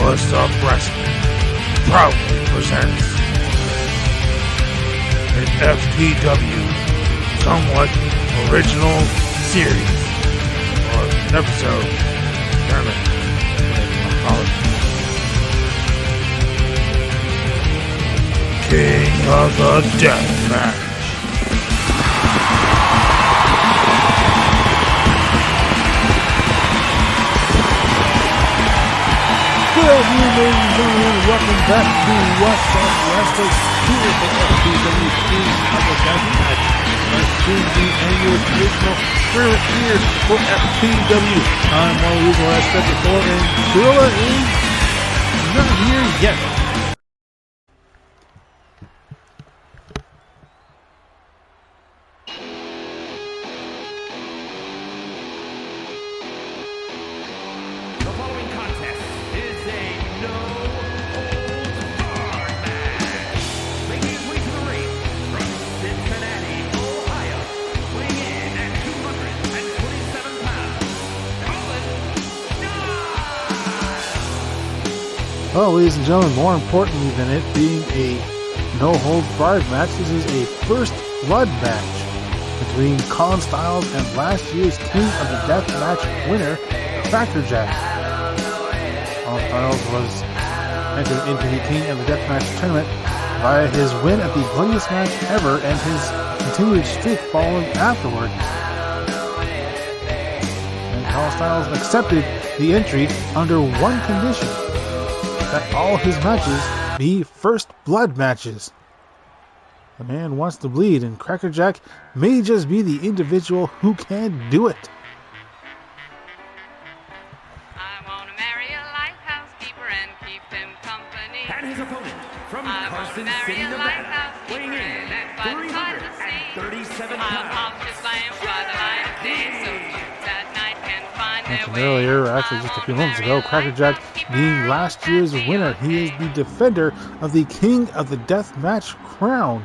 What's Up Wrestling proudly presents an FTW somewhat original series, or an episode, tournament, whatever you want to call it. King of the Deathmatch. Good afternoon, ladies and gentlemen, and welcome back to What's Up Wrestling here at the FTW King of the Deathmatch. Cyndi and your traditional tournament here for FTW. I'm one of the reasons I said before, and Gorilla is not here yet. Well, ladies and gentlemen, more importantly than it being a no-holds-barred match, this is a first blood match between Colin, Stiles and last year's King of the Deathmatch winner, Crackerjack. Colin Stiles was entered into the King of the Deathmatch tournament via his win at the bloodiest match ever and his continued streak following afterward. And Colin Stiles accepted the entry under one condition: that all his matches be first blood matches. The man wants to bleed, and Crackerjack may just be the individual who can do it. I want to marry a lighthouse keeper and keep him company. And his opponent from Carson marry City, a Nevada, lighthouse weighing in keeper at by the side of the sea. 337 I'll pounds. pop his lamp by the light of day, so youths at night can find their Mentioned way. earlier, actually just a few moments ago, Crackerjack being last year's winner. He is the defender of the King of the Deathmatch crown.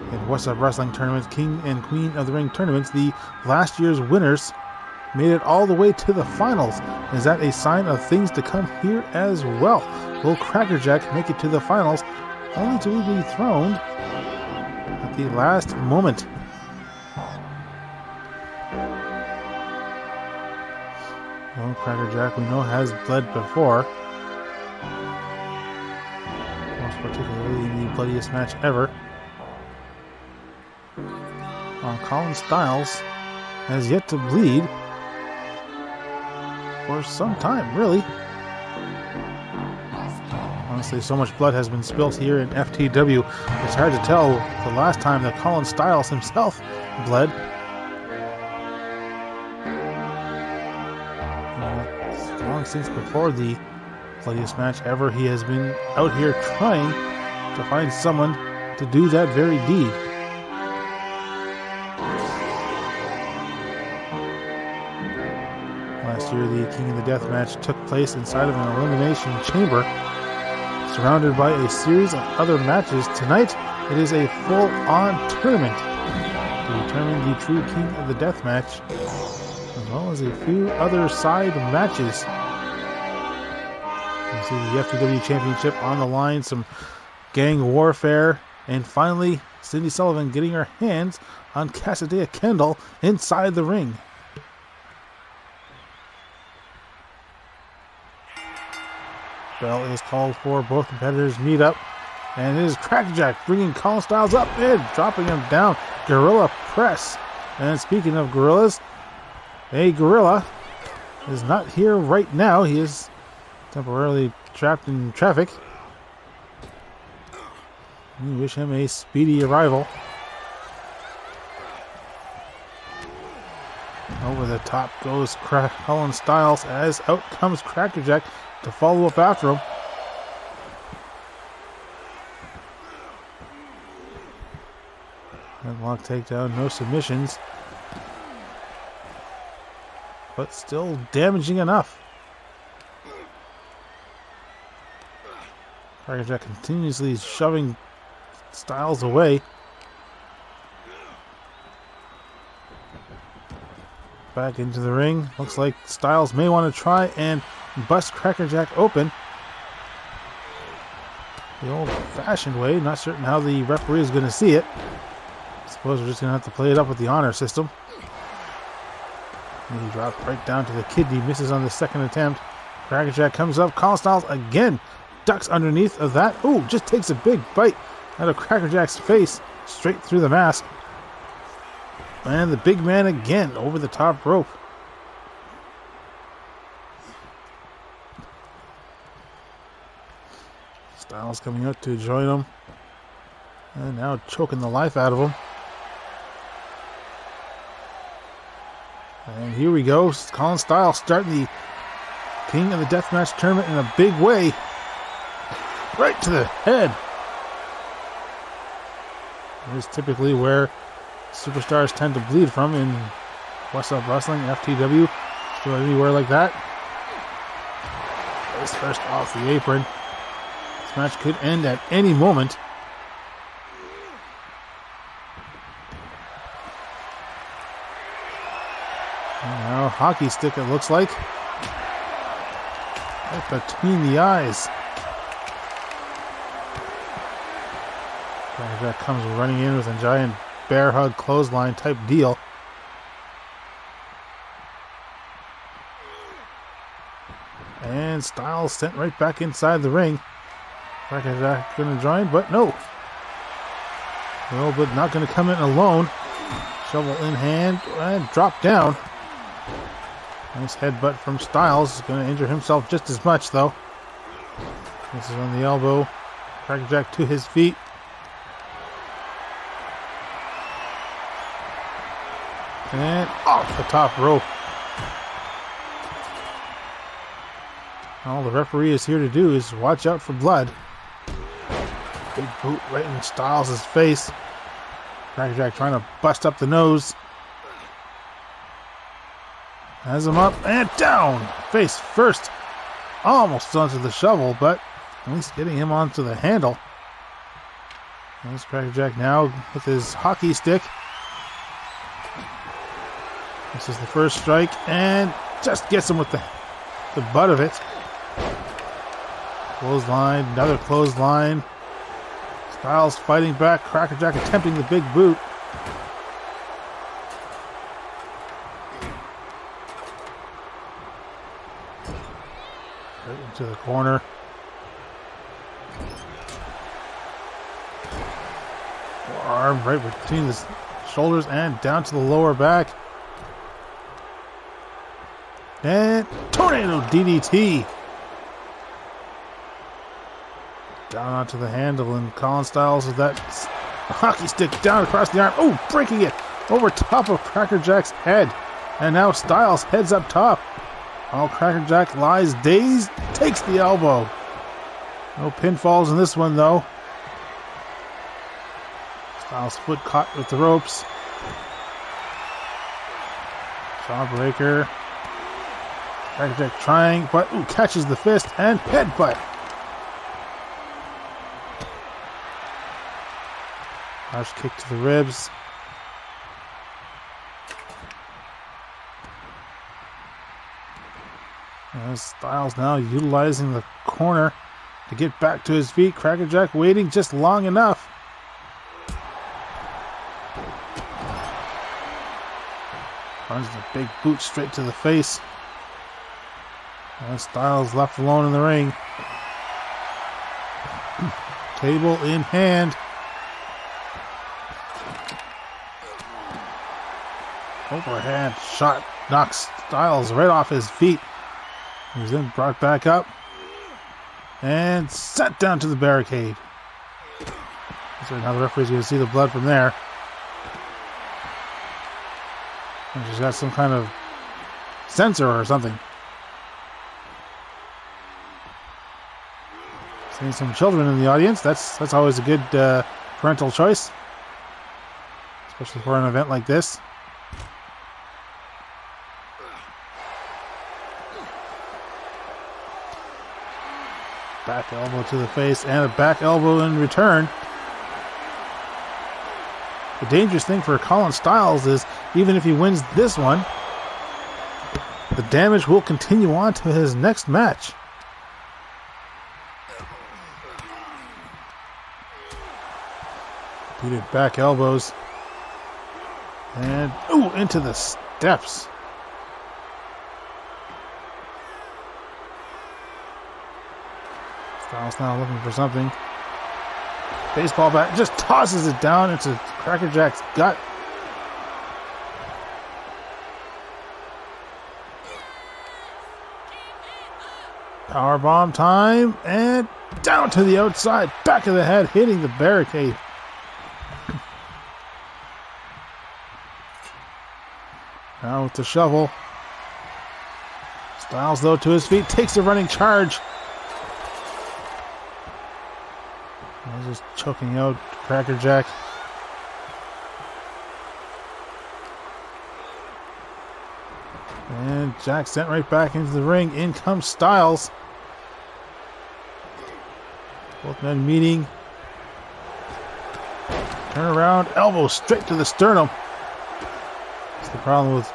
In What's Up Wrestling tournaments, King and Queen of the Ring tournaments, the last year's winners made it all the way to the finals. Is that a sign of things to come here as well? Will Crackerjack make it to the finals, only to be dethroned at the last moment? Well, Crackerjack, we know, has bled before. Most particularly in the bloodiest match ever. Colin Stiles has yet to bleed for some time, really. Honestly, so much blood has been spilt here in FTW, it's hard to tell the last time that Colin Stiles himself bled. Long since before the bloodiest match ever, he has been out here trying to find someone to do that very deed. Last year, the King of the Deathmatch took place inside of an elimination chamber, surrounded by a series of other matches. Tonight, it is a full-on tournament to determine the true King of the Deathmatch, as well as a few other side matches. You see the FTW Championship on the line, some gang warfare, and finally Cyndi Sullivan getting her hands on Kassadeya Kendall inside the ring. Bell is called for, both competitors meet up, and it is Crackerjack bringing Colin Stiles up and dropping him down. Gorilla press. And speaking of gorillas, a gorilla is not here right now. He is temporarily trapped in traffic. We wish him a speedy arrival. Over the top goes Colin Stiles as out comes Crackerjack to follow up after him. Headlock takedown, no submissions. But still damaging enough. Crackerjack continuously shoving Stiles away. Back into the ring. Looks like Stiles may want to try and bust Crackerjack open. The old-fashioned way. Not certain how the referee is going to see it. I suppose we're just going to have to play it up with the honor system. And he dropped right down to the kidney. Misses on the second attempt. Crackerjack comes up. Colin Stiles again ducks underneath of that. Ooh, just takes a big bite out of Crackerjack's face. Straight through the mask. And the big man again over the top rope. Stiles coming out to join him. And now choking the life out of him. And here we go. Colin Stiles starting the King of the Deathmatch tournament in a big way. Right to the head. It is typically where superstars tend to bleed from in What's Up Wrestling, FTW, so anywhere like that. Face first off the apron. This match could end at any moment. And now hockey stick it looks like. Right between the eyes. That comes running in with a giant bear hug clothesline type deal. And Stiles sent right back inside the ring. Crackerjack going to join, but no. No, but not going to come in alone. Shovel in hand and drop down. Nice headbutt from Stiles. Is going to injure himself just as much though. This is on the elbow. Crackerjack to his feet. And off the top rope. All the referee is here to do is watch out for blood. Big boot right in Stiles' face. Crackerjack trying to bust up the nose. Has him up and down. Face first. Almost onto the shovel, but at least getting him onto the handle. There's Crackerjack now with his hockey stick. This is the first strike, and just gets him with the butt of it. Clothesline, another clothesline. Stiles fighting back. Crackerjack attempting the big boot. Right into the corner. Arm right between the shoulders and down to the lower back. And tornado DDT. Down onto the handle, and Colin Stiles with that hockey stick down across the arm. Oh, breaking it over top of Crackerjack's head. And now Stiles heads up top. While Crackerjack lies dazed, takes the elbow. No pinfalls in this one, though. Stiles' foot caught with the ropes. Jawbreaker. Crackerjack trying, but catches the fist and headbutt. Harsh kick to the ribs. And Stiles now utilizing the corner to get back to his feet. Crackerjack waiting just long enough. Runs the big boot straight to the face. And Stiles left alone in the ring. Table in hand. Overhand shot knocks Stiles right off his feet. He was then brought back up and sent down to the barricade. So now the referee's going to see the blood from there. And she's got some kind of sensor or something. Seeing some children in the audience. That's always a good parental choice, especially for an event like this. Back elbow to the face and a back elbow in return. The dangerous thing for Colin Stiles is even if he wins this one, the damage will continue on to his next match. Repeated back elbows. And, into the steps. Stiles now looking for something. Baseball bat just tosses it down into Crackerjack's gut. Powerbomb time, and down to the outside, back of the head, hitting the barricade. Now with the shovel. Stiles, though, to his feet, takes a running charge. He's just choking out Crackerjack. And Jack sent right back into the ring. In comes Stiles. Both men meeting. Turn around, elbow straight to the sternum. That's the problem with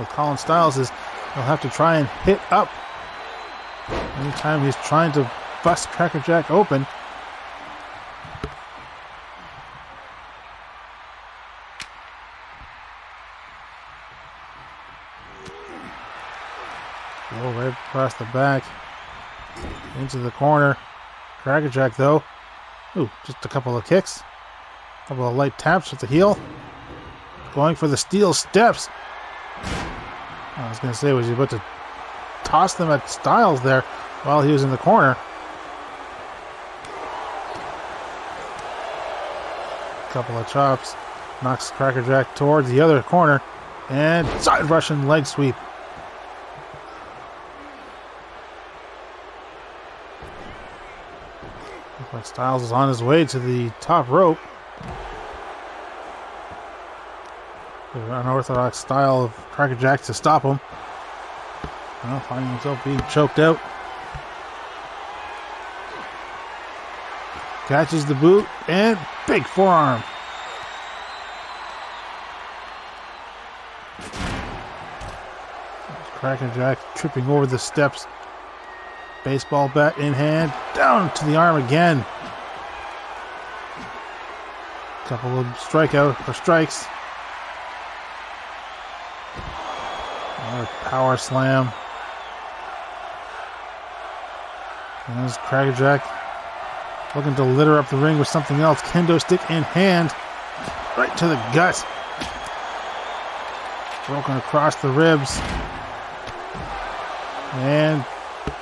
Colin Stiles is he'll have to try and hit up. Anytime he's trying to bust Crackerjack open. Go right across the back. Into the corner. Crackerjack, though. Just a couple of kicks. A couple of light taps with the heel. Going for the steel steps. I was going to say, was he about to toss them at Stiles there while he was in the corner? A couple of chops. Knocks Crackerjack towards the other corner. And side Russian leg sweep. Looks like Stiles is on his way to the top rope. The unorthodox style of Crackerjack to stop him. Well, finding himself being choked out. Catches the boot and big forearm. Crackerjack tripping over the steps. Baseball bat in hand, down to the arm again. Couple of strikes. Another power slam. And there's Crackerjack looking to litter up the ring with something else. Kendo stick in hand, right to the gut. Broken across the ribs. And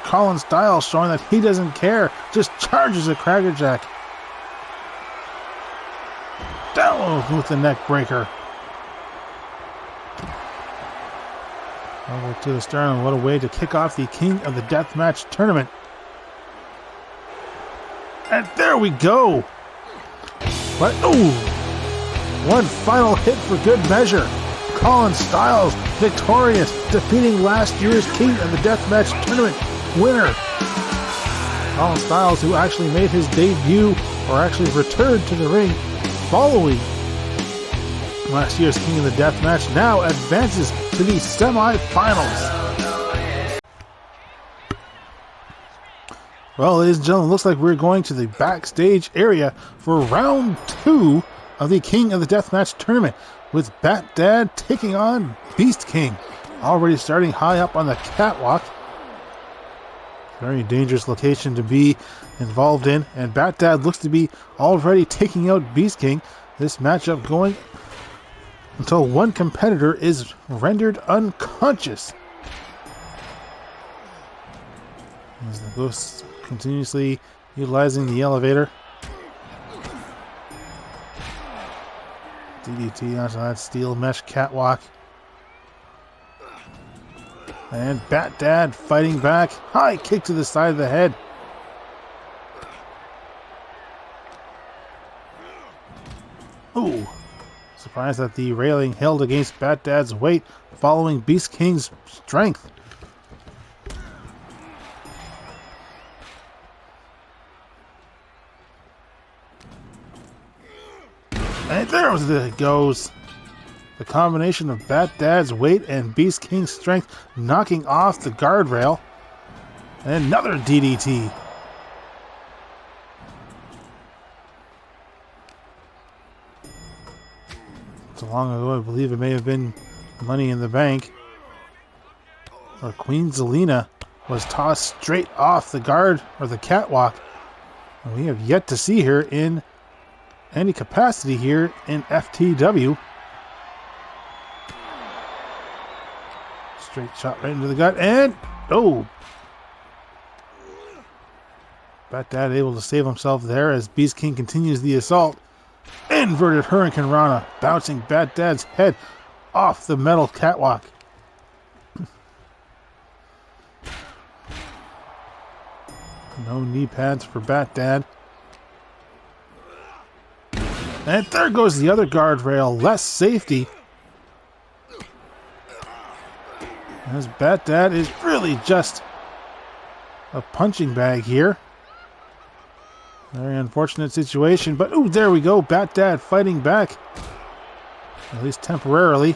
Colin Stiles showing that he doesn't care. Just charges at Crackerjack. Down with the neck breaker. Over to the sternum. What a way to kick off the King of the Deathmatch tournament. And there we go. But, one final hit for good measure. Colin Stiles victorious, defeating last year's King of the Deathmatch tournament winner. Colin Stiles, who actually made his debut, or actually returned to the ring following last year's King of the Deathmatch, now advances to the semi-finals. Well, ladies and gentlemen, looks like we're going to the backstage area for round 2 of the King of the Deathmatch tournament, with Bat Dad taking on Beast King. Already starting high up on the catwalk. Very dangerous location to be involved in, and Bat Dad looks to be already taking out Beast King. This matchup going until one competitor is rendered unconscious. As the Ghost continuously utilizing the elevator. DDT onto that steel mesh catwalk. And Bat Dad fighting back. High kick to the side of the head. Surprised that the railing held against Bat Dad's weight following Beast King's strength. And there it goes. The combination of Bat Dad's weight and Beast King's strength knocking off the guardrail. And another DDT. So long ago, I believe it may have been Money in the Bank, or Queen Zelina was tossed straight off the guard or the catwalk. And we have yet to see her in any capacity here in FTW. Straight shot right into the gut, and oh! Bat Dad able to save himself there as Beast King continues the assault. Inverted Hurricane Rana, bouncing Bat Dad's head off the metal catwalk. No knee pads for Bat Dad. And there goes the other guardrail, less safety. As Bat Dad is really just a punching bag here. Very unfortunate situation, but ooh, there we go. Bat Dad fighting back. At least temporarily.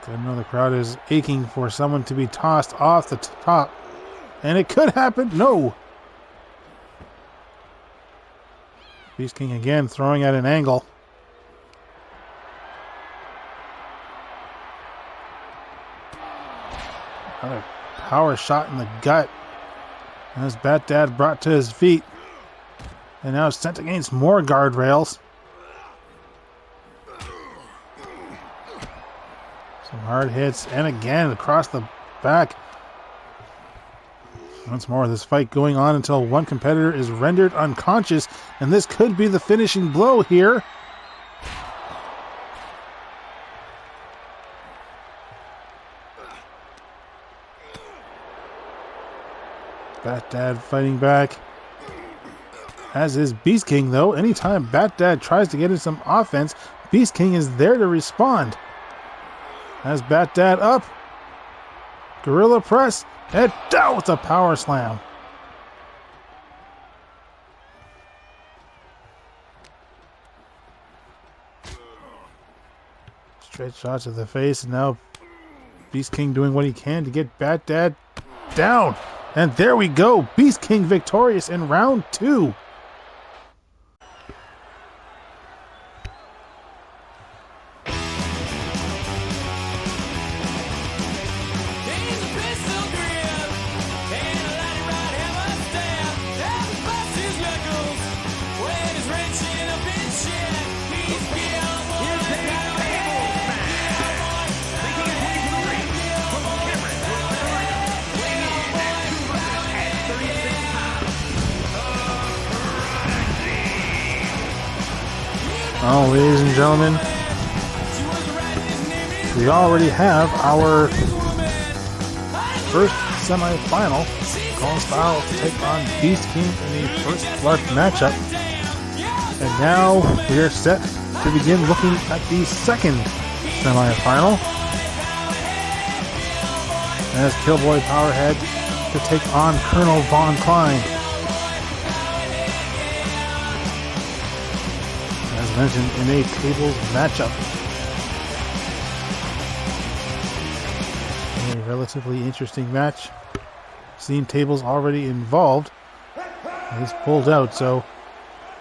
I know the crowd is aching for someone to be tossed off the top. And it could happen. No. Beast King again throwing at an angle. Another power shot in the gut. As Bat Dad brought to his feet. And now sent against more guardrails. Some hard hits. And again across the back. Once more, this fight going on until one competitor is rendered unconscious. And this could be the finishing blow here. Bat Dad fighting back. As is Beast King, though. Anytime Bat Dad tries to get in some offense, Beast King is there to respond. As Bat Dad up. Gorilla press. And down with a power slam. Straight shot to the face. And now Beast King doing what he can to get Bat Dad down. And there we go. Beast King victorious in round 2. Well, ladies and gentlemen, we already have our first semi-final. Colin Stiles to take on Beast King in the first blood matchup. And now we are set to begin looking at the second semi-final. As Killboy Powerhead to take on Colonel Von Klein. As mentioned, in a tables matchup. A relatively interesting match. Seen tables already involved. He's pulled out, so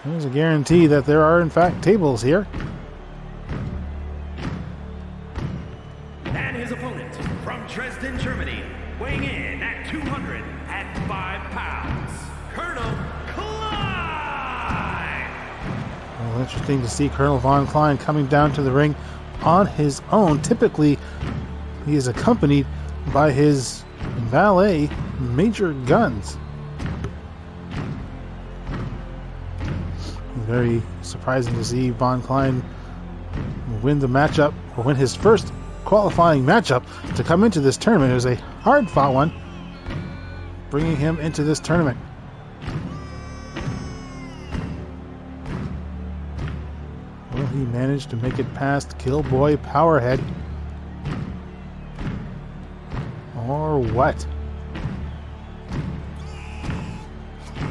there's a guarantee that there are in fact tables here. And his opponent from Dresden, Germany, weighing in at 205 pounds, Colonel Klein. Well, interesting to see Colonel Von Klein coming down to the ring on his own. Typically, he is accompanied by his valet, Major Guns. Very surprising to see Von Klein win the matchup, or win his first qualifying matchup to come into this tournament. It was a hard-fought one, bringing him into this tournament. Will he manage to make it past Killboy Powerhead? Or what?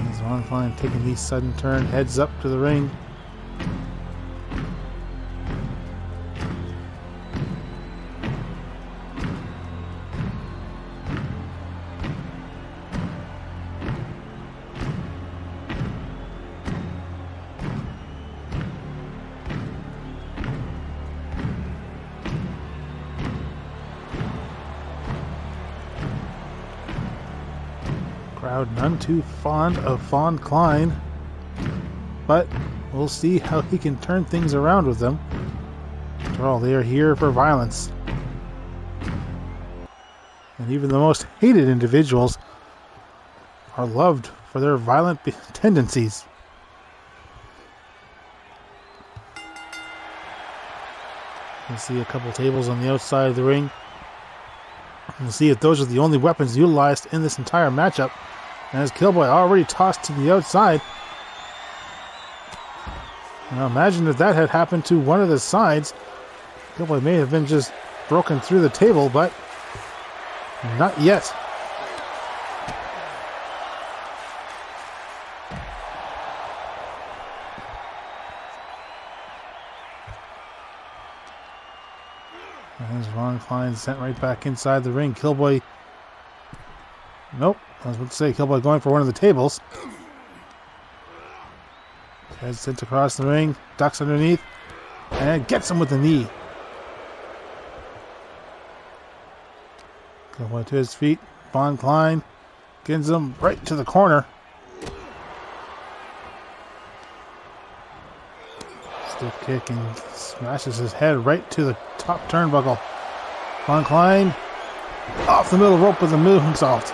As Klein taking the sudden turn, heads up to the ring. Crowd none too fond of Klein, but we'll see how he can turn things around with them. After all, they are here for violence. And even the most hated individuals are loved for their violent tendencies. You see a couple tables on the outside of the ring. We'll see if those are the only weapons utilized in this entire matchup. As Killboy already tossed to the outside. Now imagine if that had happened to one of the sides. Killboy may have been just broken through the table, but not yet. As Klein sent right back inside the ring. Killboy. Nope. I was about to say, Killboy going for one of the tables. Head sent across the ring, ducks underneath, and gets him with the knee. Killboy to his feet. Klein gets him right to the corner. Stiff kick and smashes his head right to the top turnbuckle. Klein off the middle rope with a moonsault.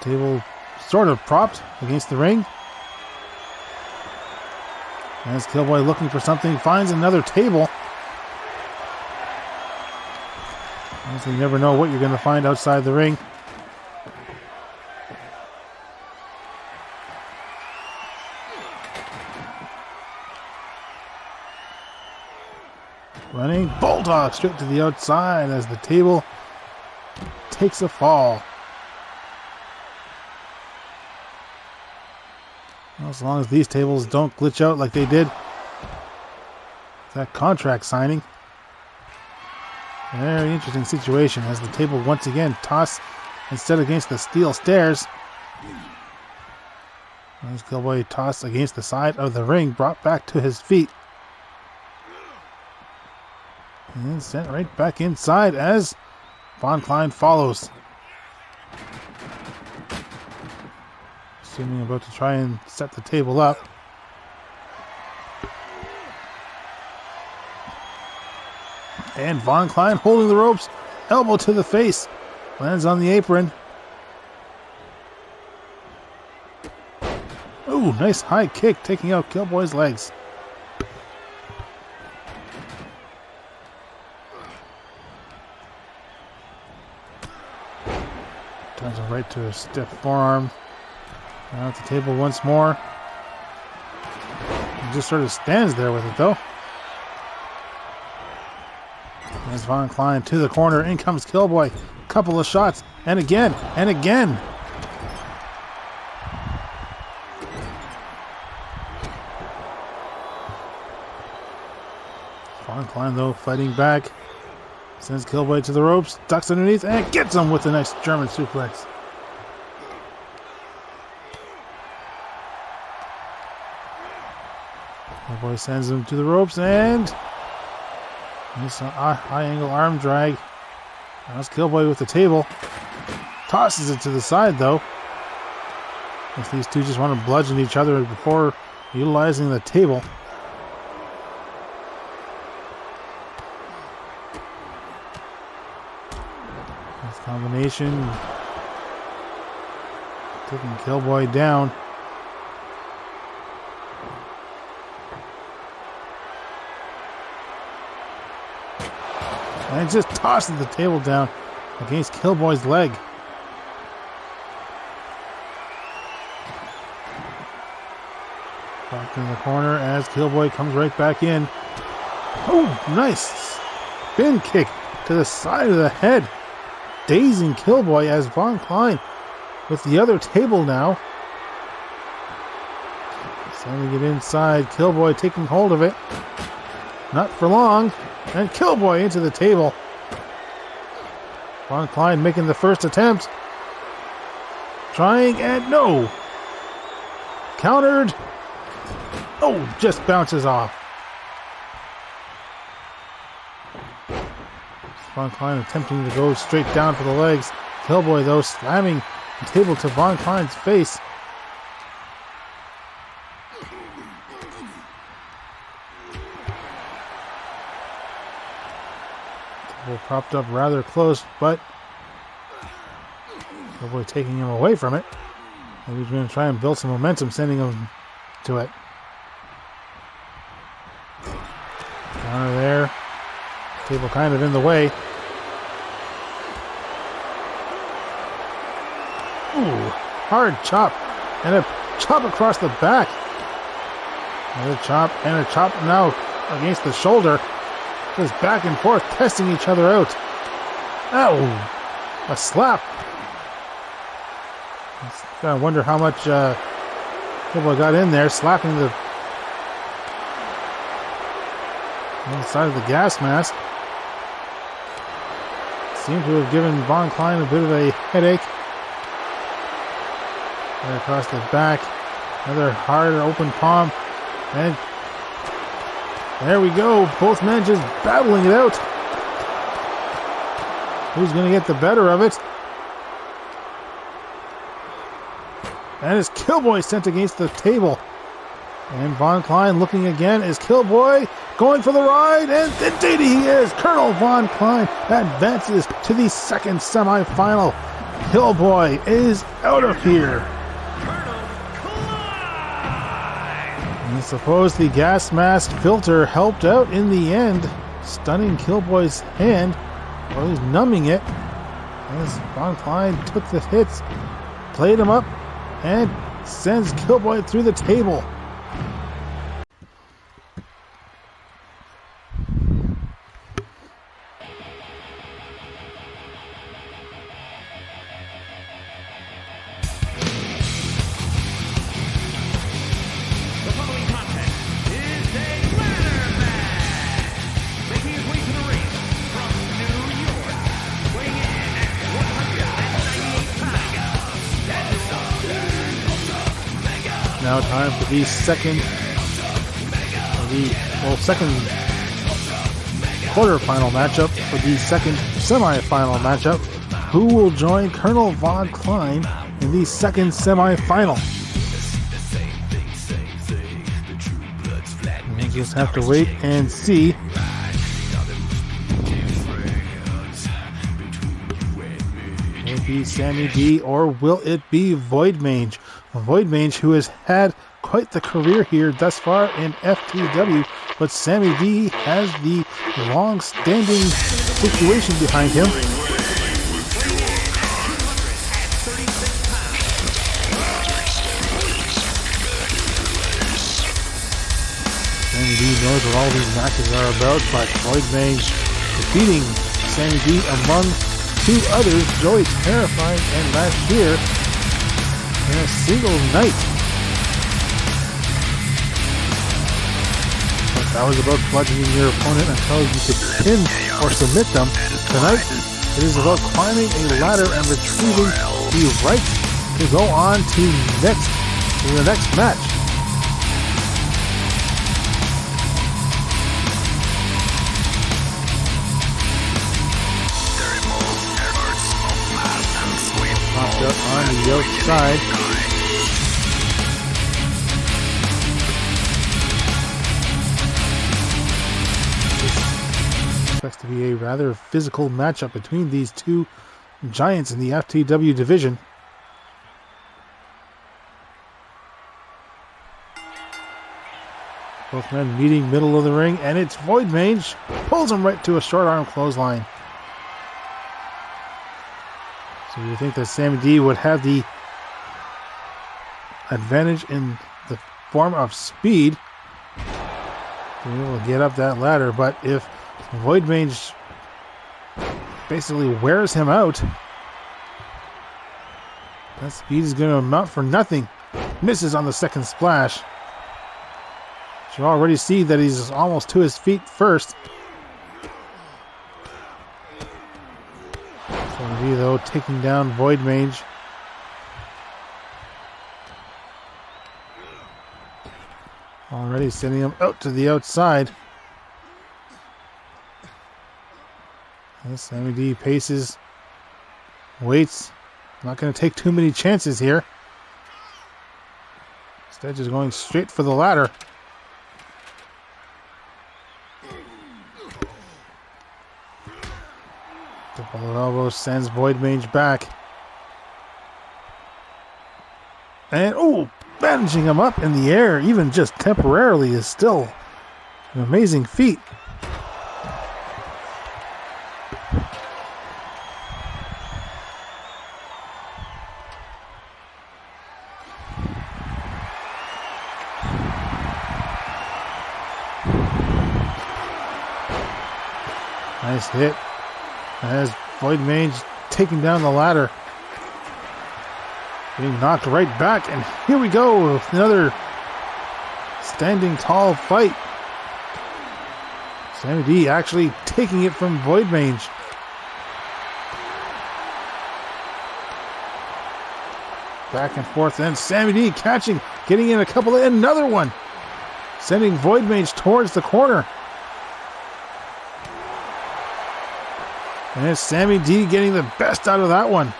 Table sort of propped against the ring. As Killboy looking for something, finds another table. As you never know what you're going to find outside the ring. Running bulldog straight to the outside as the table takes a fall. As long as these tables don't glitch out like they did that contract signing. Very interesting situation as the table once again tossed instead against the steel stairs. As Killboy tossed against the side of the ring, brought back to his feet. And sent right back inside as Klein follows. Assuming about to try and set the table up. And Klein holding the ropes, elbow to the face, lands on the apron. Ooh, nice high kick taking out Killboy's legs. Turns him right to a stiff forearm. Down at the table once more. He just sort of stands there with it though. As Klein to the corner. In comes Killboy. Couple of shots. And again. And again. Klein though fighting back. Sends Killboy to the ropes. Ducks underneath. And gets him with a nice German suplex. Killboy sends him to the ropes and nice high angle arm drag. That's Killboy with the table. Tosses it to the side though. If these two just want to bludgeon each other before utilizing the table. This combination taking Killboy down. And just tosses the table down against Killboy's leg. Back in the corner as Killboy comes right back in. Oh, nice spin kick to the side of the head, dazing Killboy as Von Klein with the other table now. Sammy get inside, Killboy taking hold of it. Not for long, and Killboy into the table. Von Klein making the first attempt. Trying and no! Countered. Oh, just bounces off. Von Klein attempting to go straight down for the legs. Killboy, though, slamming the table to Von Klein's face. Table propped up rather close, but Killboy taking him away from it. Maybe he's going to try and build some momentum, sending him to it. Counter there. Table kind of in the way. Ooh, hard chop. And a chop across the back. Another chop and a chop now against the shoulder. Just back and forth, testing each other out. Ow! A slap. I wonder how much Killboy got in there, slapping the inside of the gas mask. Seemed to have given Von Klein a bit of a headache. Right across the back. Another hard open palm. And there we go. Both men just battling it out. Who's going to get the better of it? And it's Killboy sent against the table. And Von Klein looking again. Is Killboy going for the ride? And indeed he is. Colonel Von Klein advances to the second semifinal. Killboy is out of here. And I suppose the gas mask filter helped out in the end, stunning Killboy's hand, or at least numbing it, as Von Klein took the hits, played him up, and sends Killboy through the table. Now time for the second quarterfinal matchup, for the second semifinal matchup. Who will join Colonel Von Klein in the second semifinal? We'll just have to wait and see. Will it be Sammy D or will it be Void Mange? Void Mange, who has had quite the career here thus far in FTW, but Sammy D has the long-standing situation behind him. Sammy D knows what all these matches are about, but Void Mange defeating Sammy D among two others, Joey Terrifying and last year, in a single night. But that was about bludgeoning your opponent until you could pin or submit them. Tonight, it is about climbing a ladder and retrieving the right to go on to the next match. Popped up on the outside. This expects to be a rather physical matchup between these two giants in the FTW division. Both men meeting middle of the ring, and it's Void Mange. Pulls him right to a short arm clothesline. So you think that Sammy D would have the advantage in the form of speed to be able to get up that ladder, but if Void Mange basically wears him out. That speed is going to amount for nothing. Misses on the second splash. You already see that he's almost to his feet first. Sammy, though, taking down Void Mange. Already sending him out to the outside. And Sammy D paces, waits. Not going to take too many chances here. Instead, just going straight for the ladder. Double elbow sends Void Mange back. And, oh, bandaging him up in the air, even just temporarily, is still an amazing feat. Nice hit. As Void Mange taking down the ladder. Being knocked right back, and here we go with another standing tall fight. Sammy D actually taking it from Void Mange. Back and forth, and Sammy D catching, getting in a couple, and another one. Sending Void Mange towards the corner. And it's Sammy D getting the best out of that one.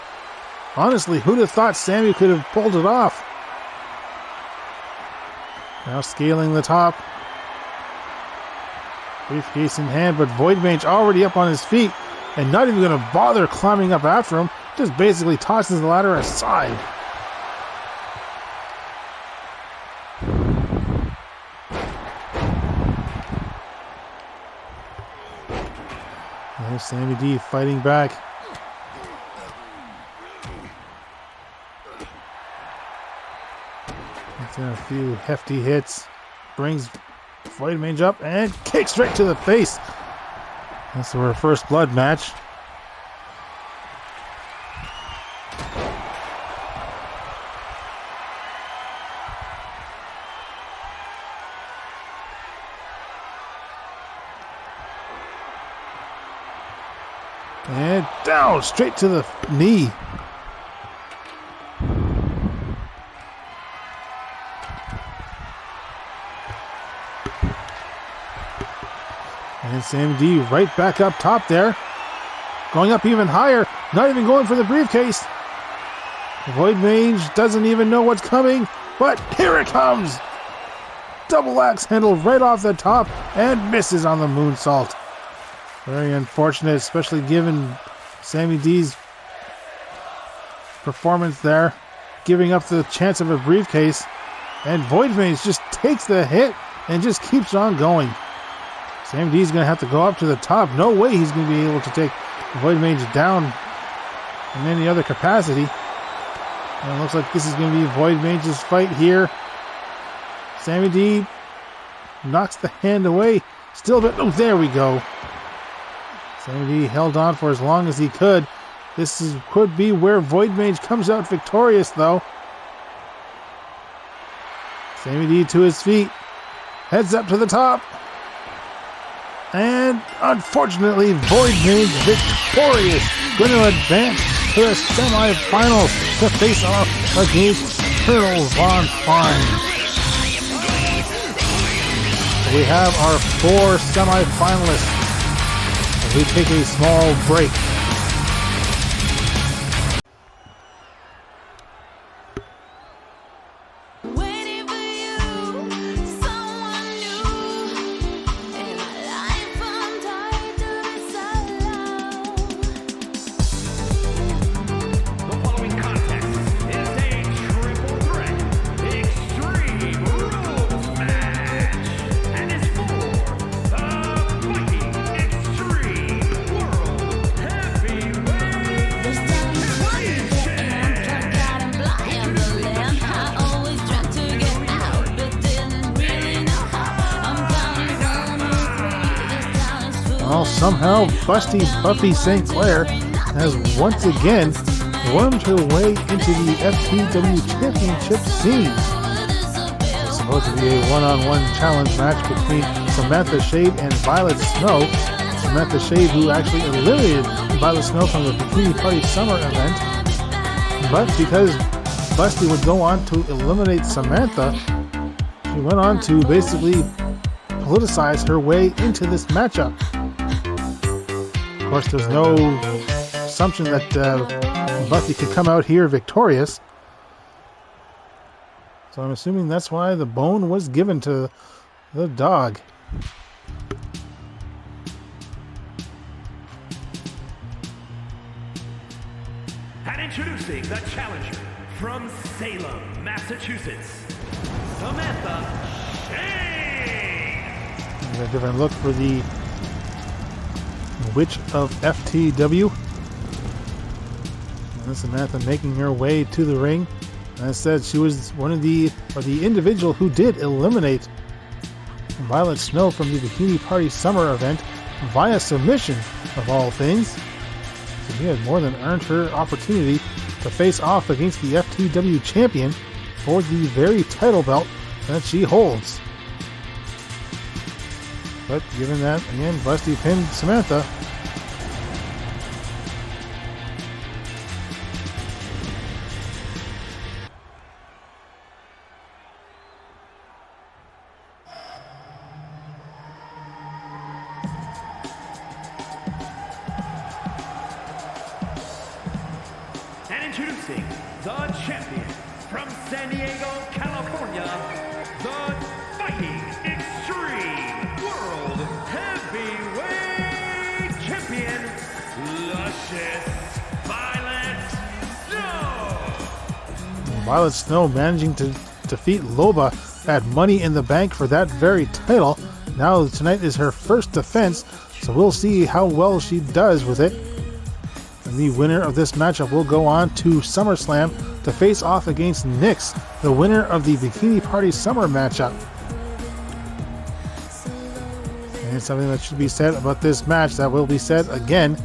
Honestly, who'd have thought Sammy could have pulled it off? Now scaling the top. Briefcase in hand, but Void Mange already up on his feet and not even going to bother climbing up after him. Just basically tosses the ladder aside. There's Sammy D fighting back. Gets in a few hefty hits. Brings Void Mange up and kicks right to the face. That's our first blood match. And down, straight to the knee. And Sammy D right back up top there. Going up even higher, not even going for the briefcase. Void Mange doesn't even know what's coming, but here it comes. Double axe handle right off the top and misses on the moonsault. Very unfortunate, especially given Sammy D's performance there, giving up the chance of a briefcase. And Void Mange just takes the hit and just keeps on going. Sammy D's going to have to go up to the top. No way he's going to be able to take Void Mange down in any other capacity. And it looks like this is going to be Void Mange's fight here. Sammy D knocks the hand away. Still, but oh, there we go. Sammy D held on for as long as he could. Could be where Void Mange comes out victorious, though. Sammy D to his feet. Heads up to the top. And unfortunately, Void Mange victorious. Going to advance to the semifinals to face off against Colonel Von Fine. We have our 4 semifinalists. We take a small break. Waiting for you, someone new. In my life, I'm tired to be solo. The following contest is a triple threat extreme rules match and is for the Fighting Extreme World Heavyweight somehow Busty Buffy St. Clair has once again wormed her way into the FTW Championship scene. It's supposed to be a one-on-one challenge match between Samantha Shade and Violet Snow. Samantha Shade, who actually eliminated Violet Snow from the Bikini Party Summer event. But because Busty would go on to eliminate Samantha, she went on to basically politicize her way into this matchup. Of course, there's no assumption that Buffy could come out here victorious. So I'm assuming that's why the bone was given to the dog. And introducing the challenger from Salem, Massachusetts, Samantha Shade. A different look for the Witch of FTW. And Samantha making her way to the ring. As I said, she was the individual who did eliminate Violet Snow from the Bikini Party Summer event via submission, of all things. So she had more than earned her opportunity to face off against the FTW champion for the very title belt that she holds. But given that, again, Busty pinned Samantha. And introducing the champion from San Diego, California, the Fighting Extreme World Heavyweight Champion, Luscious Violet Snow. Violet Snow managing to defeat Loba at Money in the Bank for that very title. Now tonight is her first defense, so we'll see how well she does with it. And the winner of this matchup will go on to SummerSlam to face off against Nyx, the winner of the Bikini Party Summer matchup. And something that should be said about this match that will be said again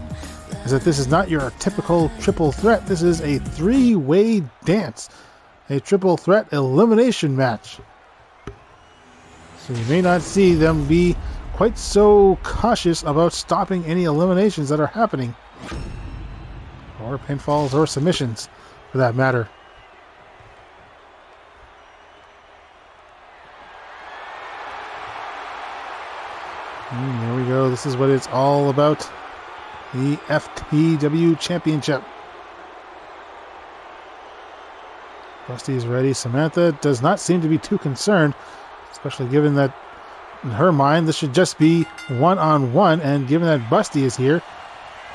is that this is not your typical triple threat. This is a three-way dance, a triple threat elimination match. So you may not see them be quite so cautious about stopping any eliminations that are happening, or pinfalls or submissions for that matter. And there we go. This is what it's all about. The FTW Championship. Busty is ready. Samantha does not seem to be too concerned, especially given that in her mind this should just be one-on-one, and given that Busty is here,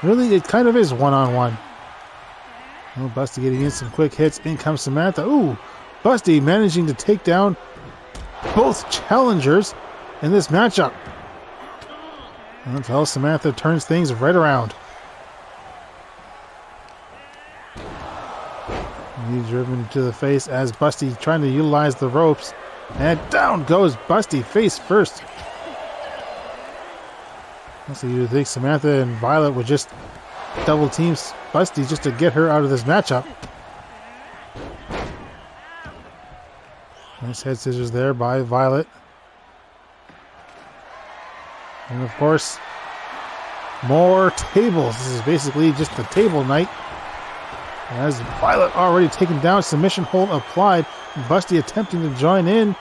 really it kind of is one-on-one. Well, Busty getting in some quick hits. In comes Samantha. Ooh, Busty managing to take down both challengers in this matchup. Until Samantha turns things right around. He's driven to the face as Busty trying to utilize the ropes. And down goes Busty face first. So you would think Samantha and Violet would just double team Busty just to get her out of this matchup. Nice head scissors there by Violet. And of course, more tables. This is basically just a table night. As Violet already taken down, submission hold applied. Busty attempting to join in.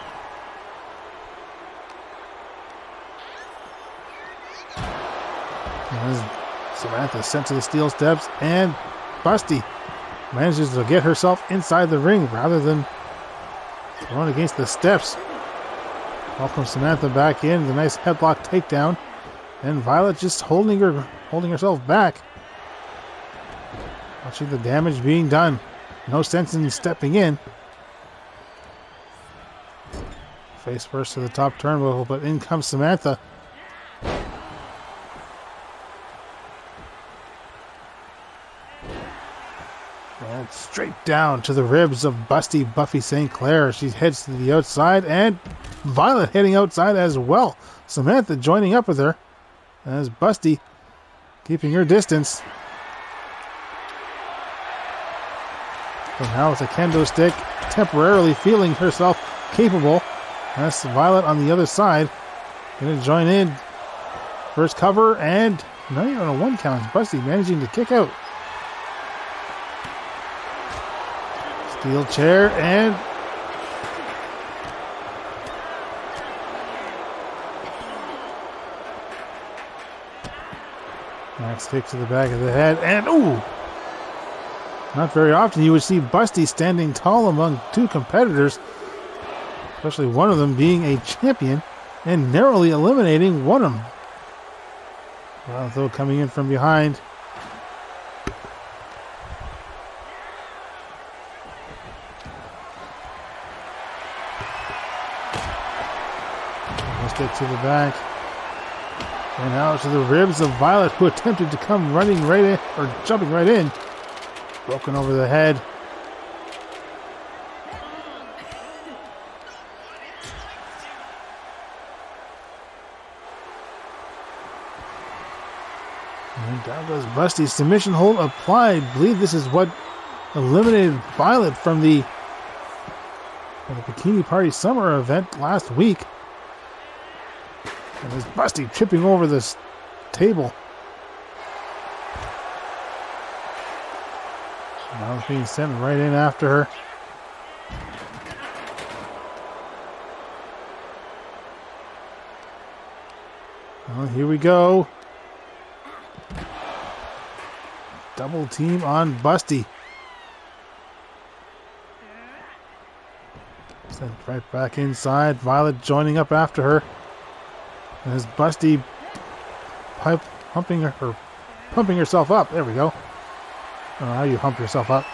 As Samantha sent to the steel steps, and Busty manages to get herself inside the ring rather than thrown against the steps. Welcome Samantha back in. The nice headlock takedown. And Violet just holding herself back. Watching the damage being done. No sense in stepping in. Face first to the top turnbuckle, but in comes Samantha. And straight down to the ribs of Busty Buffy St. Clair. She heads to the outside, and Violet heading outside as well. Samantha joining up with her. as Busty keeping her distance. But now with a kendo stick, temporarily feeling herself capable. That's Violet on the other side. Going to join in. First cover, and not even on a 1 count. Busty managing to kick out. Steel chair, and next kick to the back of the head, and ooh! Not very often you would see Busty standing tall among 2 competitors, especially one of them being a champion, and narrowly eliminating one of them. Well, though coming in from behind. Stick to the back. And out to the ribs of Violet, who attempted to come running right in, or jumping right in. Broken over the head. And down goes Busty. Submission hold applied. I believe this is what eliminated Violet from the Bikini Party Summer event last week. And there's Busty tripping over this table. Now it's being sent right in after her. Well, here we go. Double team on Busty. Sent right back inside. Violet joining up after her. As Busty pumping herself up. There we go. I don't know how you hump yourself up.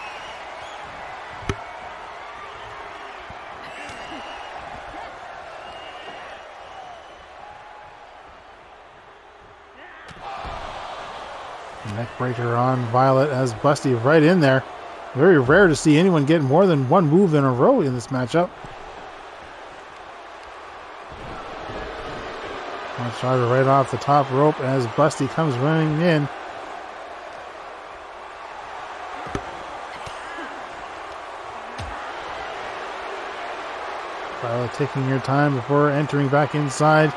Neck breaker on Violet as Busty right in there. Very rare to see anyone get more than 1 move in a row in this matchup. Shot her right off the top rope as Busty comes running in. Violet taking her time before entering back inside.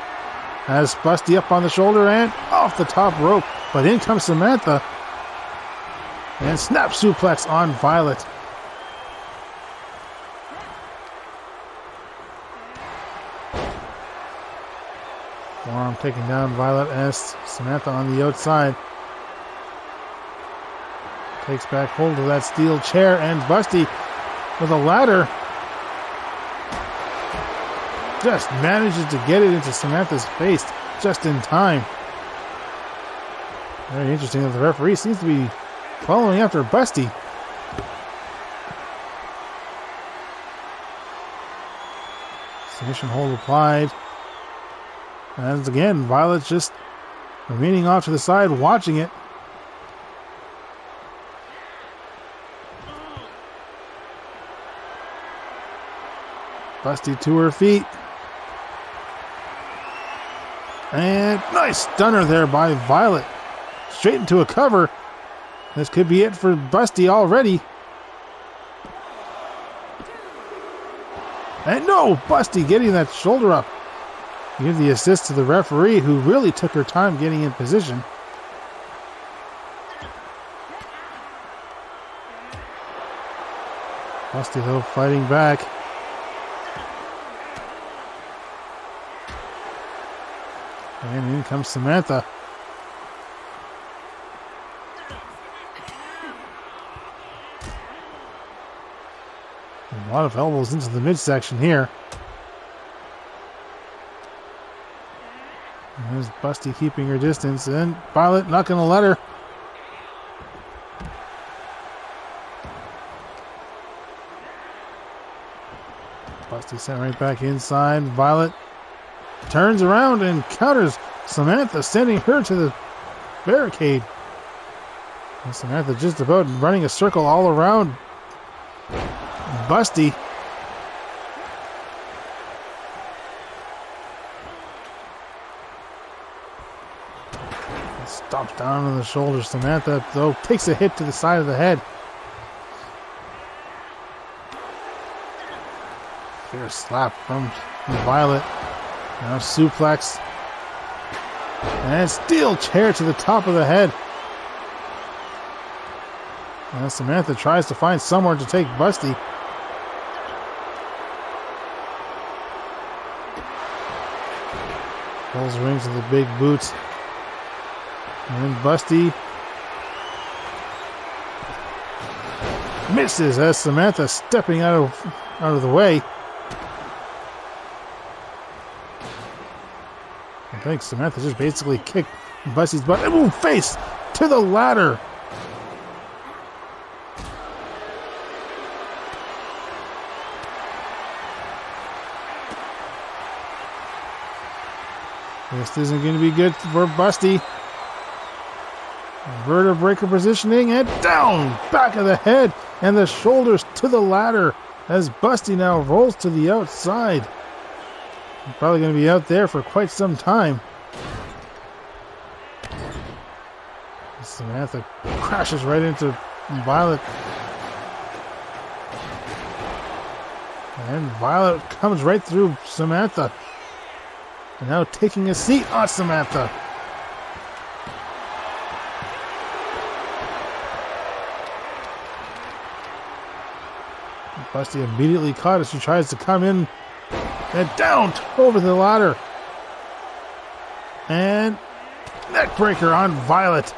As Busty up on the shoulder and off the top rope. But in comes Samantha. And snap suplex on Violet. Forearm taking down Violet as Samantha on the outside. Takes back hold of that steel chair, and Busty with a ladder just manages to get it into Samantha's face just in time. Very interesting that the referee seems to be following after Busty. Submission hold applied. And again, Violet's just remaining off to the side, watching it. Busty to her feet. And nice stunner there by Violet. Straight into a cover. This could be it for Busty already. And no, Busty getting that shoulder up. Give the assist to the referee, who really took her time getting in position. Busty, though, fighting back. And in comes Samantha. A lot of elbows into the midsection here. There's Busty keeping her distance, and Violet not going to let her. Busty sent right back inside. Violet turns around and counters Samantha, sending her to the barricade. And Samantha just about running a circle all around Busty. Stomps down on the shoulder. Samantha, though, takes a hit to the side of the head. Fierce slap from Violet. Now suplex. And steel chair to the top of the head. Now Samantha tries to find somewhere to take Busty. Pulls rings with the big boots. And then Busty misses as Samantha stepping out of the way. I think Samantha just basically kicked Busty's butt. And boom, face to the ladder. This isn't going to be good for Busty. Vertebreaker positioning and down, back of the head and the shoulders to the ladder as Busty now rolls to the outside. Probably going to be out there for quite some time. Samantha crashes right into Violet. And Violet comes right through Samantha. And now taking a seat on Samantha. Busty immediately caught as she tries to come in and down over the ladder. And neckbreaker on Violet.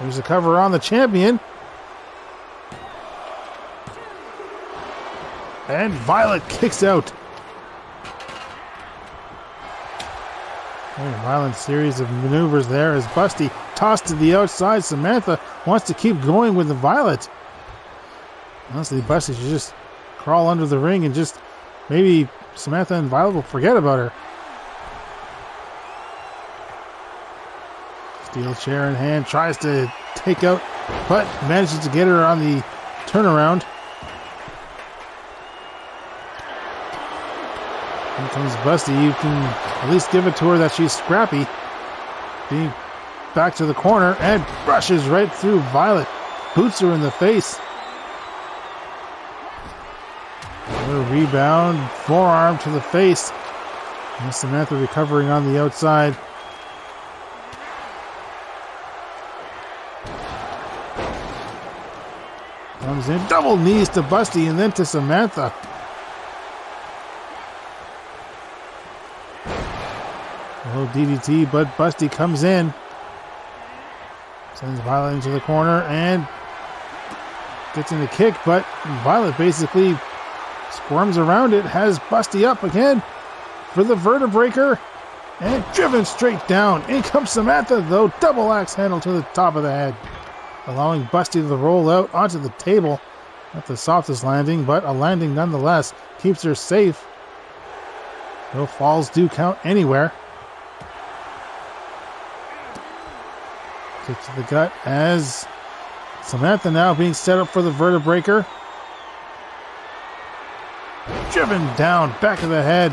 There's a cover on the champion. And Violet kicks out. A violent series of maneuvers there as Busty tossed to the outside. Samantha wants to keep going with the Violet. Honestly, Busty should just crawl under the ring and just maybe Samantha and Violet will forget about her. Steel chair in hand, tries to take out, but manages to get her on the turnaround. Here comes Busty. You can at least give it to her that she's scrappy. Being back to the corner and rushes right through Violet. Boots her in the face. Another rebound, forearm to the face. And Samantha recovering on the outside. Comes in, double knees to Busty and then to Samantha. Low DDT, but Busty comes in. Sends Violet into the corner and gets in a kick, but Violet basically squirms around it, has Busty up again for the vertebreaker and driven straight down. In comes Samantha, though, double axe handle to the top of the head, allowing Busty to roll out onto the table. Not the softest landing, but a landing nonetheless. Keeps her safe. No falls do count anywhere. Kick to the gut as Samantha now being set up for the vertebreaker. Driven down, back of the head.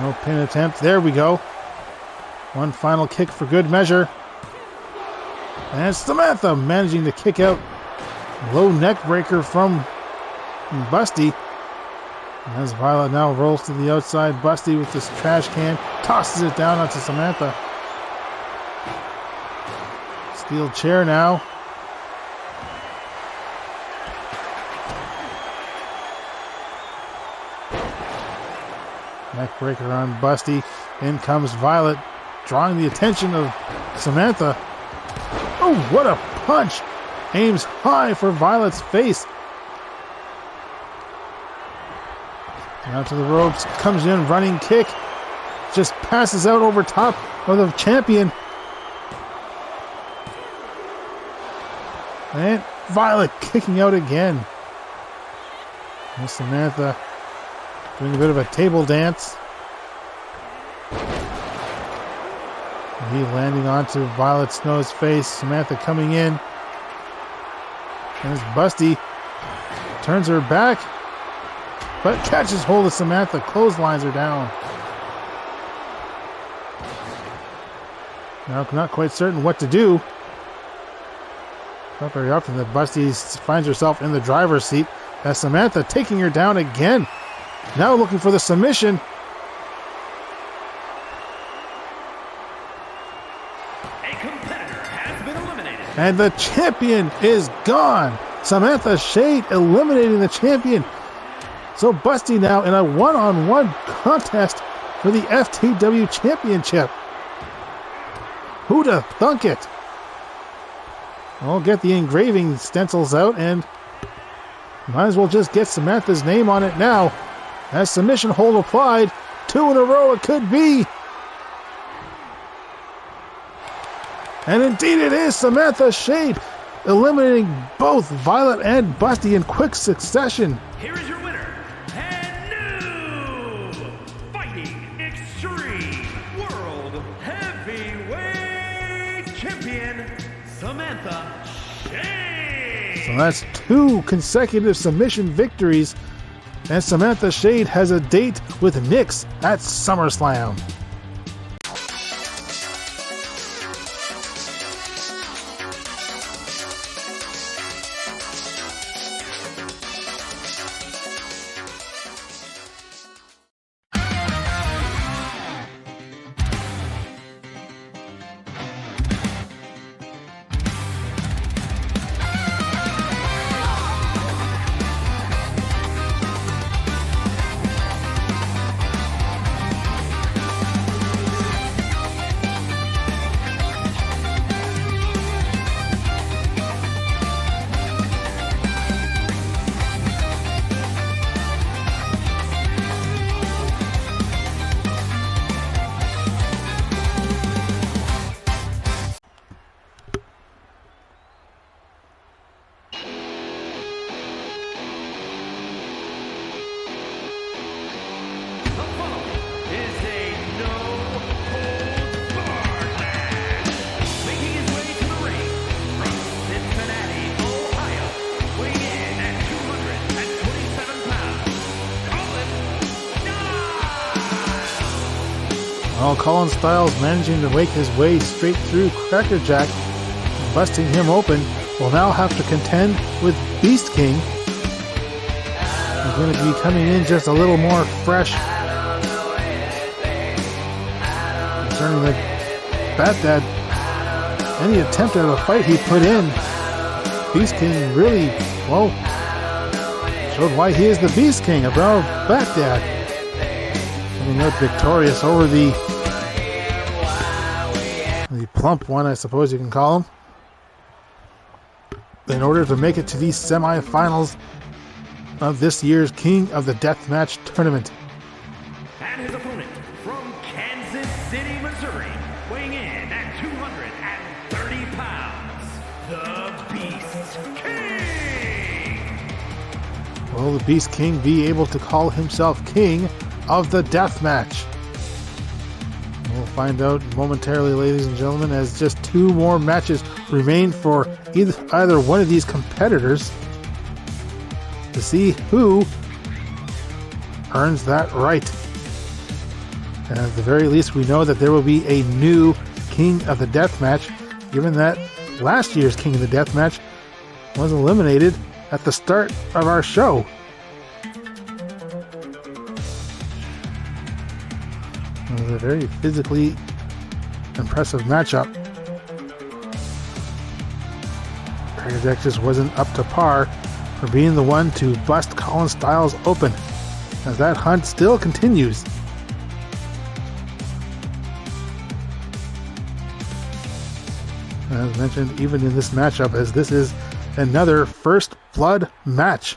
No pin attempt. There we go. One final kick for good measure. And Samantha managing to kick out. Low neck breaker from Busty. As Violet now rolls to the outside, Busty with this trash can tosses it down onto Samantha. Steel chair now. Neck breaker on Busty. In comes Violet, drawing the attention of Samantha. Oh, what a punch! Aims high for Violet's face. Out to the ropes, comes in, running kick. Just passes out over top of the champion. And Violet kicking out again. And Samantha doing a bit of a table dance. He landing onto Violet Snow's face. Samantha coming in. As Busty turns her back, but catches hold of Samantha, clotheslines her down. Now, not quite certain what to do. Not very often that Busty finds herself in the driver's seat as Samantha taking her down again. Now looking for the submission. A competitor has been eliminated. And the champion is gone. Samantha Shade eliminating the champion. So Busty now in a one-on-one contest for the FTW Championship. Who'd have thunk it? I'll get the engraving stencils out and might as well just get Samantha's name on it now. As submission hold applied, 2 in a row it could be. And indeed it is Samantha Shade eliminating both Violet and Busty in quick succession. Here is your winner, and new Fighting Extreme World Heavyweight Champion, Samantha Shade. So that's 2 consecutive submission victories, and Samantha Shade has a date with Nyx at SummerSlam. While Colin Stiles managing to make his way straight through Crackerjack, busting him open, will now have to contend with Beast King. He's going to be coming in just a little more fresh. Concerning the Bat any attempt at a fight he put in, Beast King really, well, showed why he is the Beast King above Bat coming out victorious over the plump one, I suppose you can call him, in order to make it to these semifinals of this year's King of the Deathmatch tournament. And his opponent from Kansas City, Missouri, weighing in at 230 pounds, the Beast King! Will the Beast King be able to call himself King of the Deathmatch? We'll find out momentarily, ladies and gentlemen, as just 2 more matches remain for either one of these competitors to see who earns that right. And at the very least, we know that there will be a new King of the Deathmatch, given that last year's King of the Deathmatch was eliminated at the start of our show. It was a very physically impressive matchup. Crackerjack just wasn't up to par for being the one to bust Colin Stiles open, as that hunt still continues. As mentioned, even in this matchup, as this is another first blood match.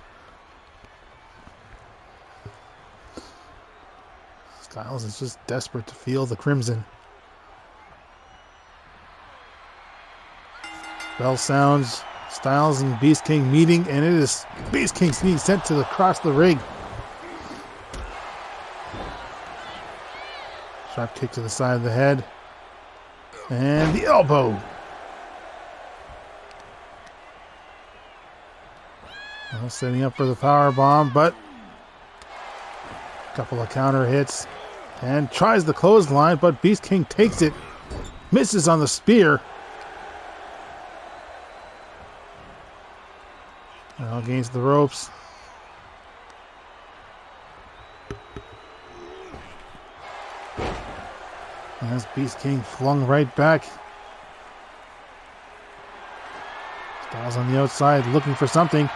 Stiles is just desperate to feel the crimson. Bell sounds, Stiles and Beast King meeting, and it is Beast King being sent to across the ring. Sharp kick to the side of the head. And the elbow. Well, setting up for the power bomb, but a couple of counter hits. And tries the clothesline, but Beast King takes it. Misses on the spear. Now against the ropes. As Beast King flung right back. Stiles on the outside looking for something.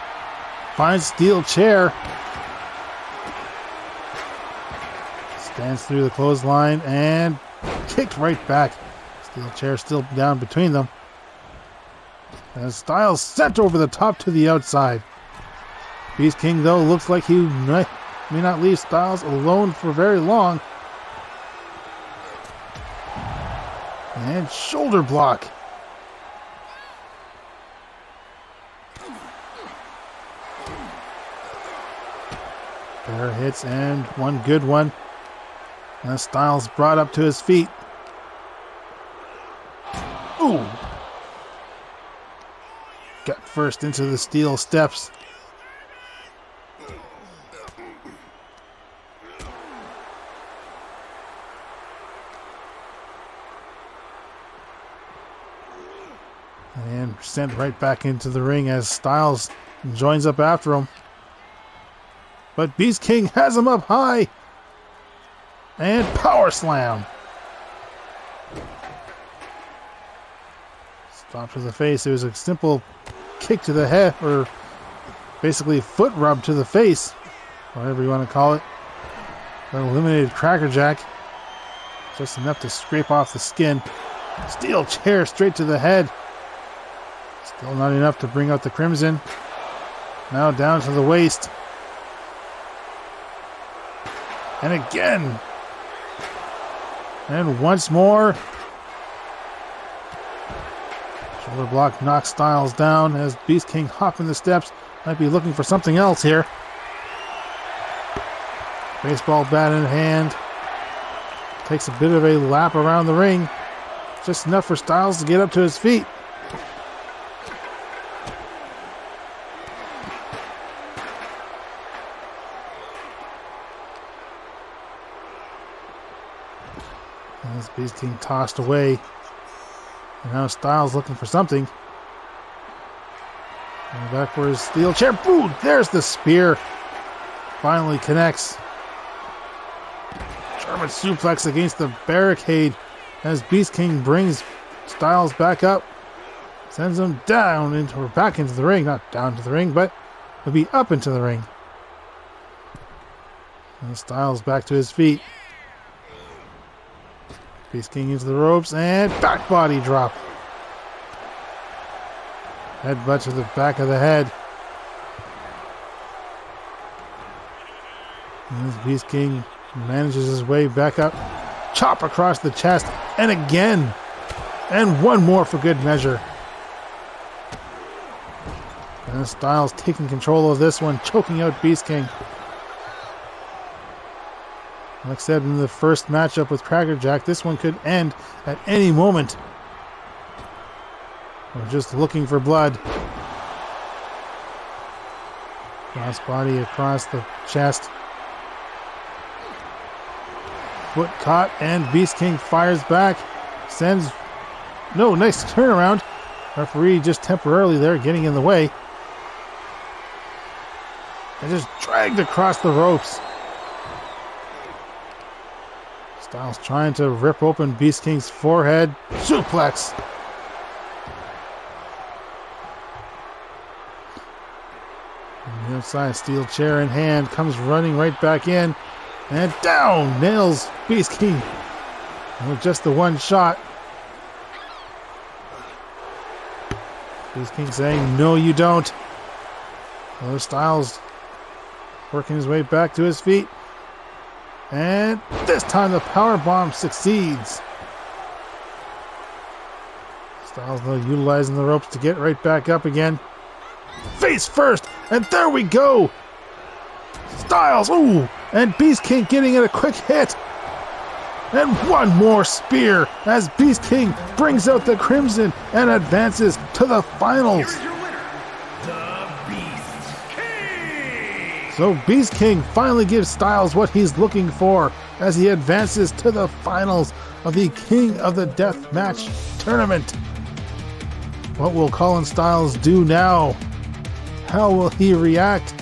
Finds steel chair. Stands through the clothesline and kicked right back. Steel chair still down between them. As Stiles sent over the top to the outside. Beast King, though, looks like he may not leave Stiles alone for very long. And shoulder block. Pair hits and one good one. As Stiles brought up to his feet. Ooh. Got first into the steel steps. And sent right back into the ring as Stiles joins up after him. But Beast King has him up high. And power slam. Stop to the face. It was a simple kick to the head, or basically foot rub to the face, whatever you want to call it. That eliminated Crackerjack. Just enough to scrape off the skin. Steel chair straight to the head. Still not enough to bring out the Crimson. Now down to the waist. And again. And once more. Shoulder block knocks Stiles down as Beast King hopping the steps. Might be looking for something else here. Baseball bat in hand. Takes a bit of a lap around the ring. Just enough for Stiles to get up to his feet. As Beast King tossed away. And now Stiles looking for something. And back for his steel chair. Boom! There's the spear. Finally connects. German suplex against the barricade as Beast King brings Stiles back up. Sends him down or back into the ring. Not down to the ring, but would be up into the ring. And Stiles back to his feet. Beast King into the ropes and back body drop. Headbutt to the back of the head. And as Beast King manages his way back up. Chop across the chest. And again. And one more for good measure. And Stiles taking control of this one. Choking out Beast King. Like I said in the first matchup with Crackerjack, this one could end at any moment. We're just looking for blood. Cross body across the chest. Foot caught and Beast King fires back. Sends... No, nice turnaround. Referee just temporarily there getting in the way. And just dragged across the ropes. Stiles trying to rip open Beast King's forehead. Suplex. On the outside, steel chair in hand. Comes running right back in. And down. Nails Beast King. With just the one shot. Beast King saying, no you don't. So Stiles working his way back to his feet. And this time the powerbomb succeeds. Stiles though utilizing the ropes to get right back up again. Face first, and there we go. Stiles, ooh, and Beast King getting it a quick hit. And one more spear as Beast King brings out the Crimson and advances to the finals. Here's your winner, the Beast King. So Beast King finally gives Stiles what he's looking for as he advances to the finals of the King of the Deathmatch tournament. What will Colin Stiles do now? How will he react?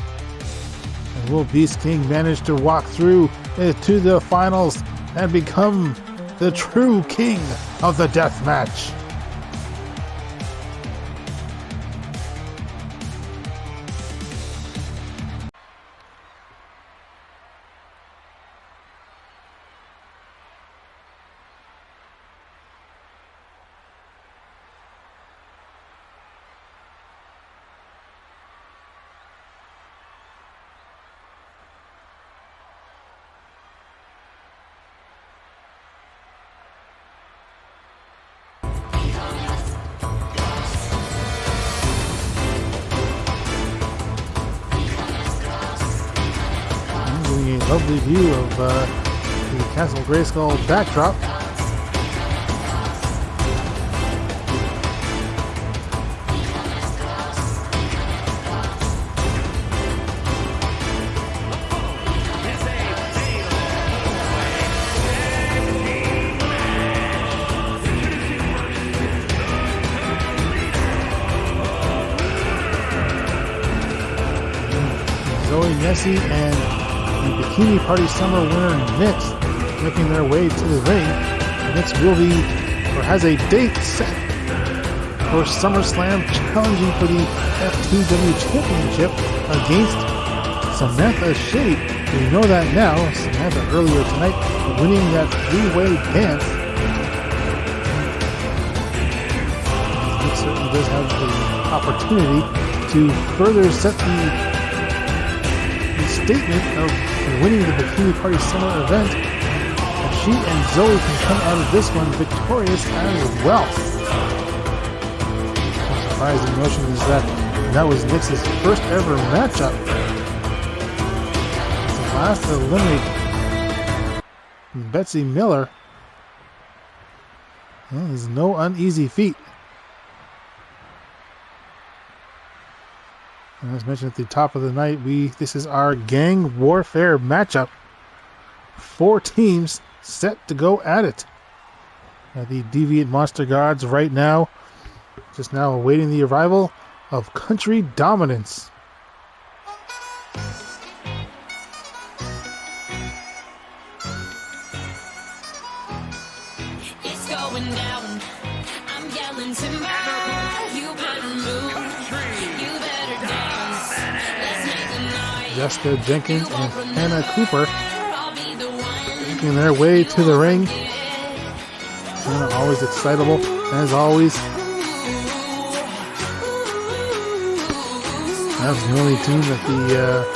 And will Beast King manage to walk through to the finals and become the true king of the Deathmatch? Doing a lovely view of the Castle Grayskull backdrop. Zoe, Nessie, and the Bikini Party Summer winner Nyx making their way to the ring. Nyx will be, or has a date set for SummerSlam, challenging for the FTW Championship against Samantha Shade. We know that now. Samantha earlier tonight winning that three-way dance. Nyx certainly does have the opportunity to further set the statement of winning the Bikini Party Summer event, and she and Zoe can come out of this one victorious as well. The surprising notion is that was Nyx's first ever matchup. It's the last to eliminate Betsy Miller. Well, there's no uneasy feat. And as mentioned at the top of the night, this is our gang warfare matchup. 4 teams set to go at it. The Deviant Monster Guards right now, just now awaiting the arrival of Country Dominance. It's going down. I'm yelling timber. You better move. You better dance. Let's make the night. Jessica Jenkins and Hannah Cooper I'll be the one. making their way to the ring. Hannah always excitable, as always. That's the only team that the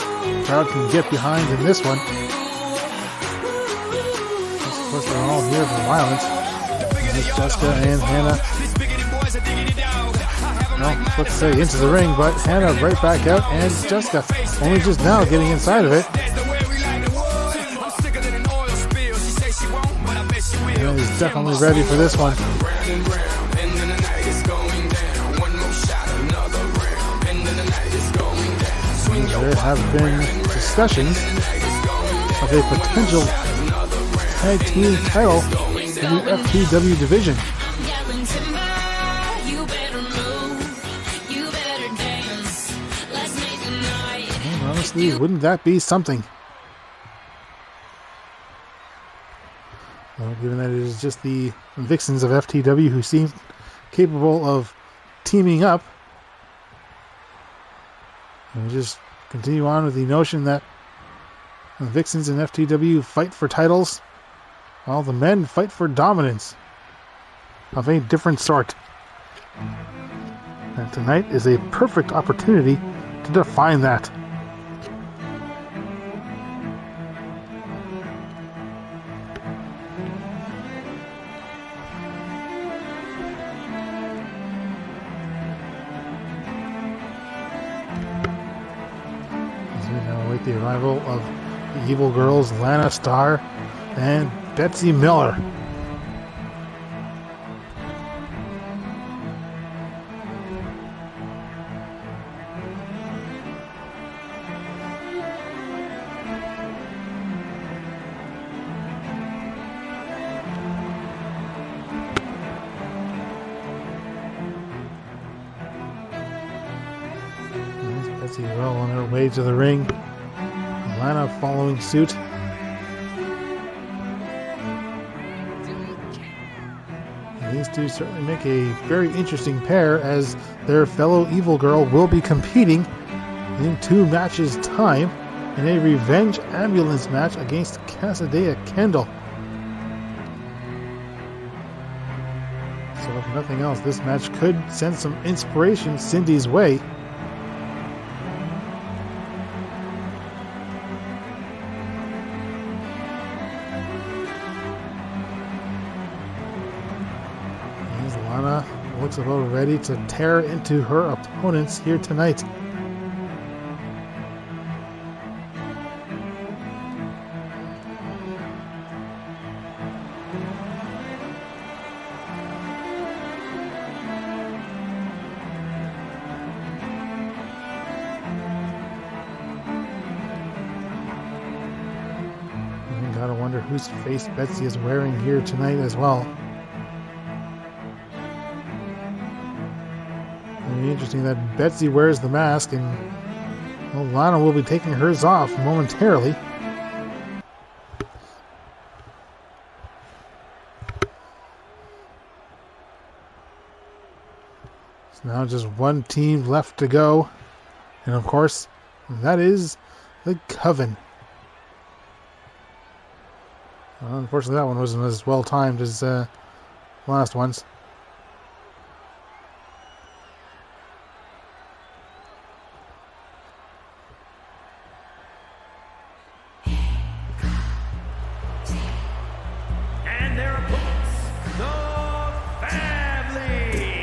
crowd can get behind in this one. Of course, they're all here for violence. There's Jessica and Hannah. Well, let's say into the ring, but Hannah right back out, and Jessica only just now getting inside of it. Hannah is definitely ready for this one. There have been discussions of a potential tag team title in the FTW division. And honestly, wouldn't that be something? Well, given that it is just the Vixens of FTW who seem capable of teaming up, and just continue on with the notion that the Vixens and FTW fight for titles, while the men fight for dominance of a different sort. And tonight is a perfect opportunity to define that. The arrival of the Evil Girls, Lana Starr and Betsy Miller. Betsy well on her way to the ring. Lana following suit. And these two certainly make a very interesting pair, as their fellow Evil Girl will be competing in 2 matches' time in a revenge ambulance match against Kassadeya Kendall. So if nothing else, this match could send some inspiration Cyndi's way. As Lana looks about ready to tear into her opponents here tonight. Gotta wonder whose face Betsy is wearing here tonight as well. It'll be interesting that Betsy wears the mask, and well, Lana will be taking hers off momentarily. So now just one team left to go, and of course, that is the Coven. Well, unfortunately, that one wasn't as well timed as the last ones. And their opponents, the family.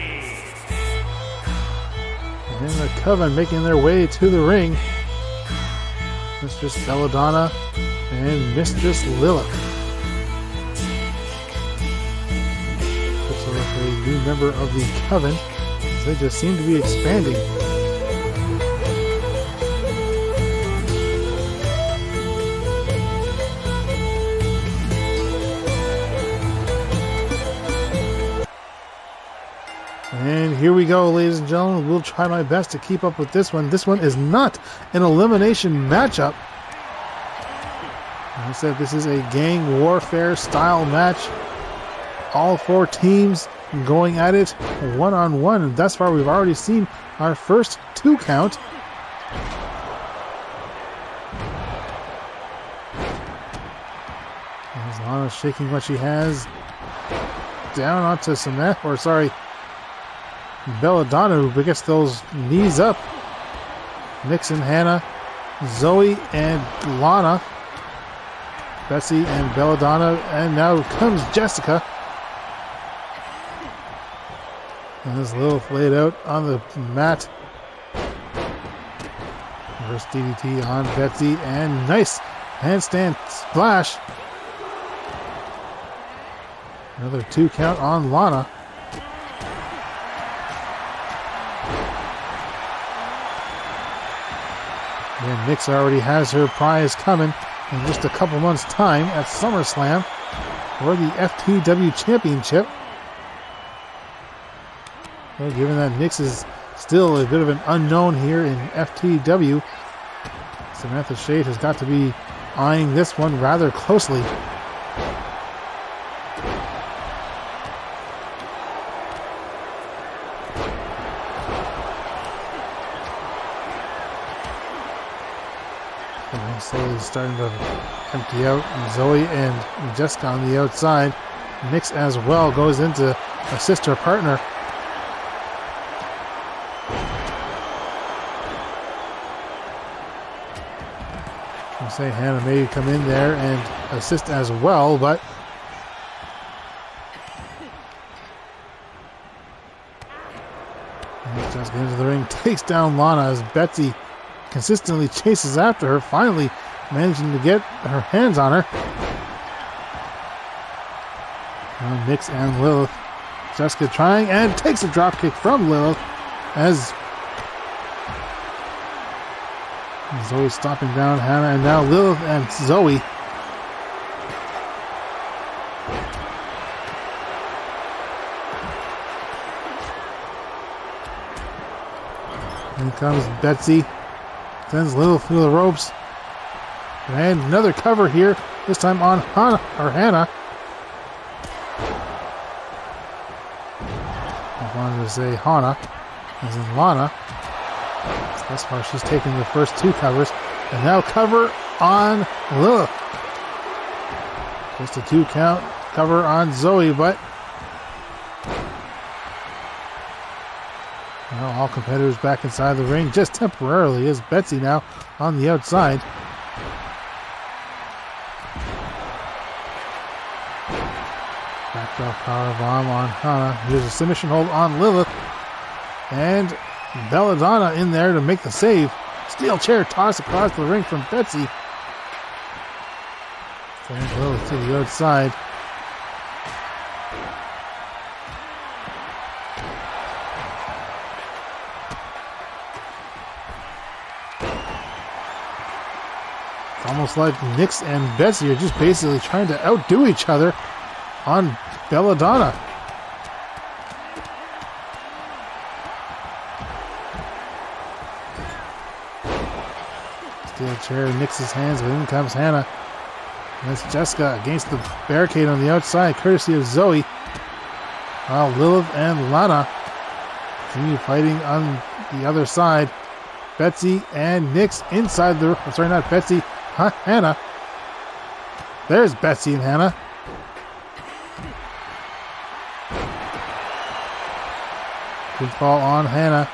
And the Coven making their way to the ring. Mistress Belladonna and Mistress Lilith. A new member of the Coven, as they just seem to be expanding. And here we go, ladies and gentlemen. We'll try my best to keep up with this one. This one is not an elimination matchup. Like I said, this is a gang warfare style match. All 4 teams going at it one-on-one, and thus far we've already seen our first 2 count. As Lana shaking what she has down onto Samantha, or sorry, Belladonna, who gets those knees up. Nixon, Hannah, Zoe, and Lana. Betsy and Belladonna, and now comes Jessica. And this Lilith laid out on the mat. Reverse DDT on Betsy, and nice handstand splash. Another 2 count on Lana. And Nix already has her prize coming in just a couple months' time at SummerSlam for the FTW Championship. Well, given that Nix is still a bit of an unknown here in FTW, Samantha Shade has got to be eyeing this one rather closely. And slowly starting to empty out, and Zoe and Jessica on the outside. Nix as well goes in to assist her partner. Say Hannah may come in there and assist as well, but just into the ring, takes down Lana as Betsy consistently chases after her, finally managing to get her hands on her. Now Nix and Lilith. Jessica trying and takes a dropkick from Lilith as Zoe stopping down Hannah, and now Lilith and Zoe. Here comes Betsy Sends Lilith through the ropes. And another cover here, this time on Hannah. I wanted to say Hana, as in Lana. So thus far she's taken the first two covers. And now cover on Lilith. Just a 2 count cover on Zoe, but now all competitors back inside the ring just temporarily as Betsy now on the outside. Backdrop powerbomb on Hana. Here's a submission hold on Lilith. And Belladonna in there to make the save. Steel chair toss across the ring from Betsy. Sends Lilith to the outside. It's almost like Nyx and Betsy are just basically trying to outdo each other on Belladonna. Steel chair in Nyx's hands, but in comes Hannah. And it's Jessica against the barricade on the outside, courtesy of Zoe. While Lilith and Lana continue fighting on the other side. Betsy and Nyx inside the... I'm sorry, not Betsy. Hannah. There's Betsy and Hannah. Good fall on Hannah.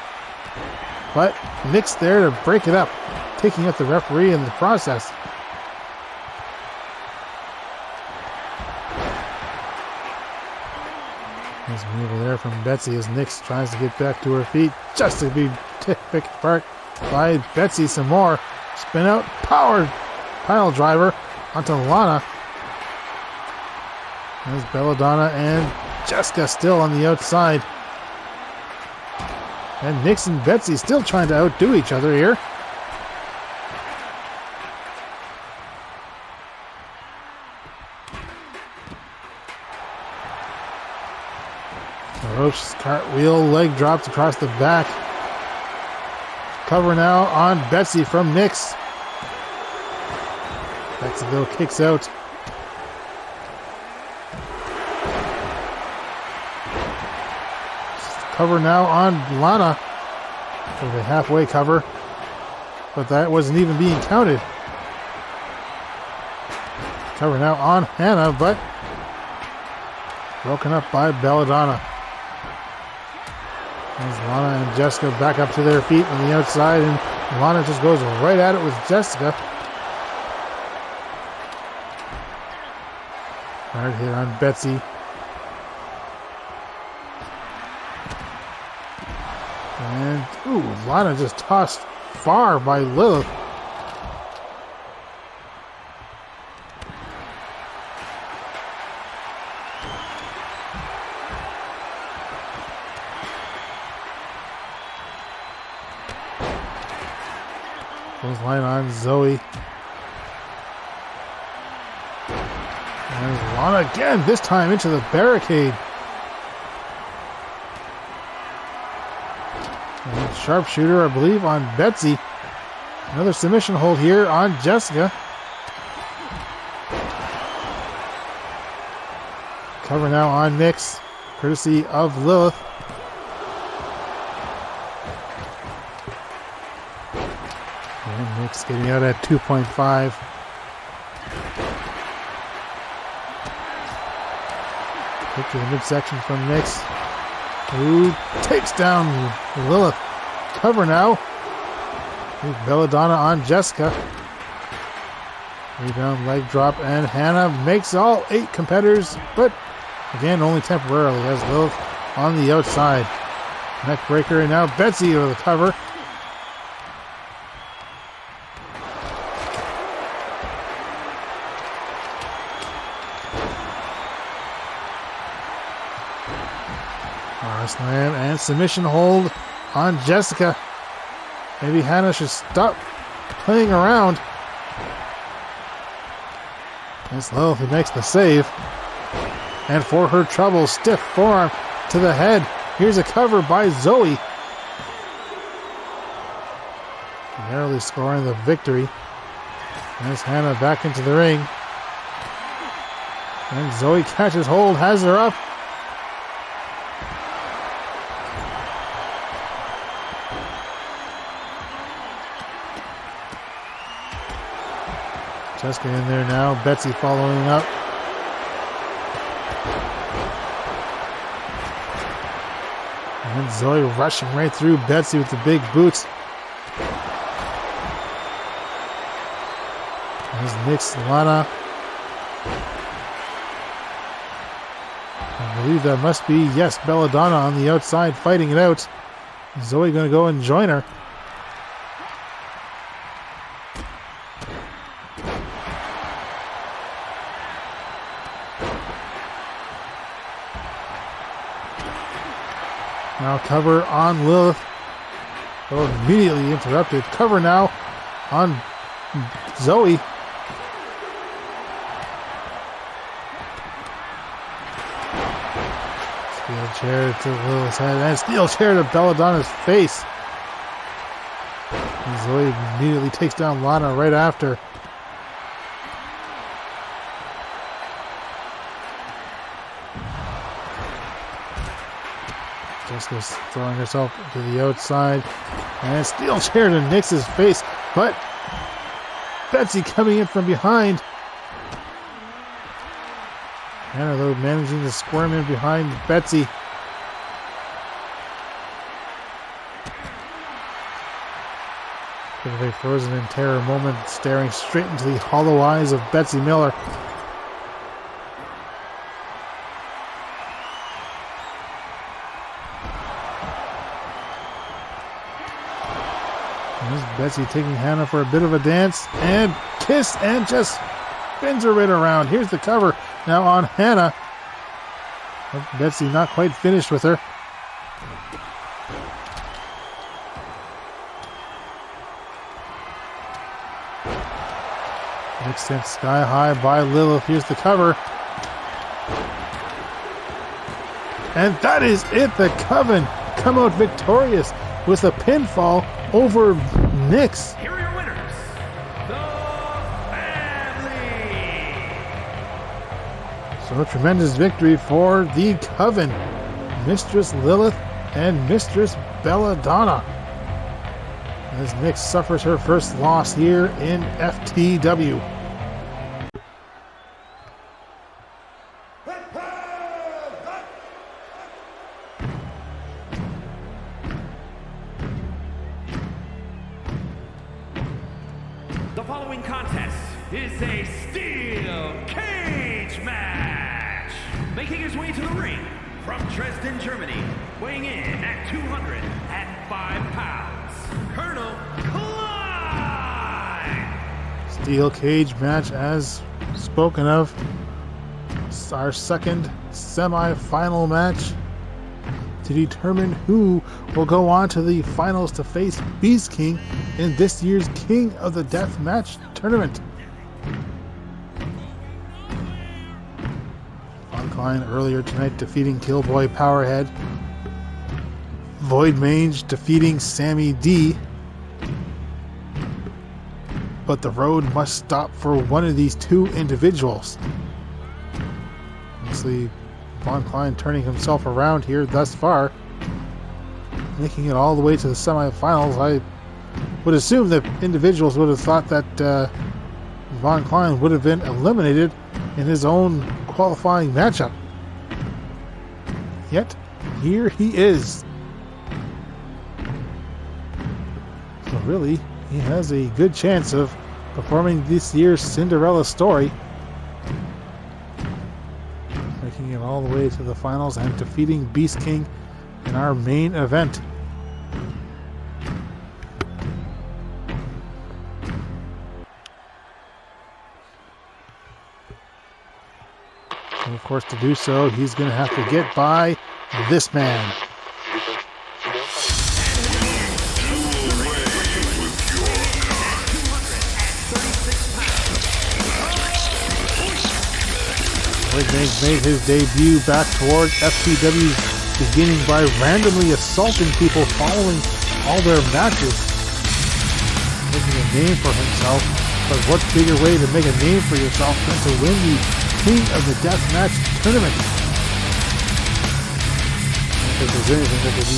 But Nyx there to break it up, taking out the referee in the process. Nice maneuver there from Betsy as Nyx tries to get back to her feet, just to be picked apart by Betsy some more. Spin out, power pile driver onto Lana. There's Belladonna and Jessica still on the outside. And Nyx and Betsy still trying to outdo each other here. Roche's cartwheel, leg drops across the back. Cover now on Betsy from Nyx. Betsy though kicks out. Cover now on Lana for the halfway cover, but that wasn't even being counted. Cover now on Hannah, but broken up by Belladonna. As Lana and Jessica back up to their feet on the outside, and Lana just goes right at it with Jessica. Hard hit on Betsy. And, ooh, Lana just tossed far by Lilith. Line on Zoe. And Lana again, this time into the barricade. And sharpshooter, I believe, on Betsy. Another submission hold here on Jessica. Cover now on Nyx, courtesy of Lilith. Nyx getting out at 2.5. Kick to the midsection from Nyx. Who takes down Lilith. Cover now. Belladonna on Jessica. Rebound, leg drop, and Hannah makes all 8 competitors, but again, only temporarily, as Lilith on the outside. Neck breaker, and now Betsy over the cover. Slam and submission hold on Jessica. Maybe Hannah should stop playing around. That's Lilith who makes the save. And for her trouble, stiff forearm to the head. Here's a cover by Zoe. There narrowly scoring the victory. There's Hannah back into the ring. And Zoe catches hold, has her up. Jessica in there now. Betsy following up. And Zoe rushing right through Betsy with the big boots. There's Nyx, Lana. I believe that must be, yes, Belladonna on the outside fighting it out. Zoe going to go and join her. Now cover on Lilith. Oh, immediately interrupted. Cover now on Zoe. Steel chair to Lilith's head and steel chair to Belladonna's face. And Zoe immediately takes down Lana right after. Jessica's throwing herself to the outside. And steel chair to Nyx's face. But Betsy coming in from behind. Hannah, though, managing to squirm in behind Betsy. Bit of a frozen in terror moment, staring straight into the hollow eyes of Betsy Miller. Betsy taking Hannah for a bit of a dance and kiss and just spins her right around. Here's the cover now on Hannah. But Betsy not quite finished with her. Extend sky high by Lilith. Here's the cover. And that is it. The Coven come out victorious with a pinfall over Nyx. Here are your winners, the family. So a tremendous victory for the Coven. Mistress Lilith and Mistress Belladonna. As Nyx suffers her first loss here in FTW. The following contest is a steel cage match. Making his way to the ring from Dresden, Germany, weighing in at 205 pounds, Colonel Klein. Steel cage match as spoken of. It's our second semi-final match to determine who will go on to the finals to face Beast King in this year's King of the Deathmatch tournament. Klein earlier tonight defeating Killboy Powerhead. Void Mange defeating Sammy D. But the road must stop for one of these two individuals. Obviously, Von Klein turning himself around here thus far, making it all the way to the semifinals. I would assume that individuals would have thought that Von Klein would have been eliminated in his own qualifying matchup. Yet, here he is. So really, he has a good chance of performing this year's Cinderella story, making it all the way to the finals and defeating Beast King in our main event. And of course, to do so, he's going to have to get by this man. Mange made his debut back towards FTW's beginning by randomly assaulting people following all their matches. making a name for himself. But what bigger way to make a name for yourself than to win the King of the Deathmatch tournament? I don't think there's anything that could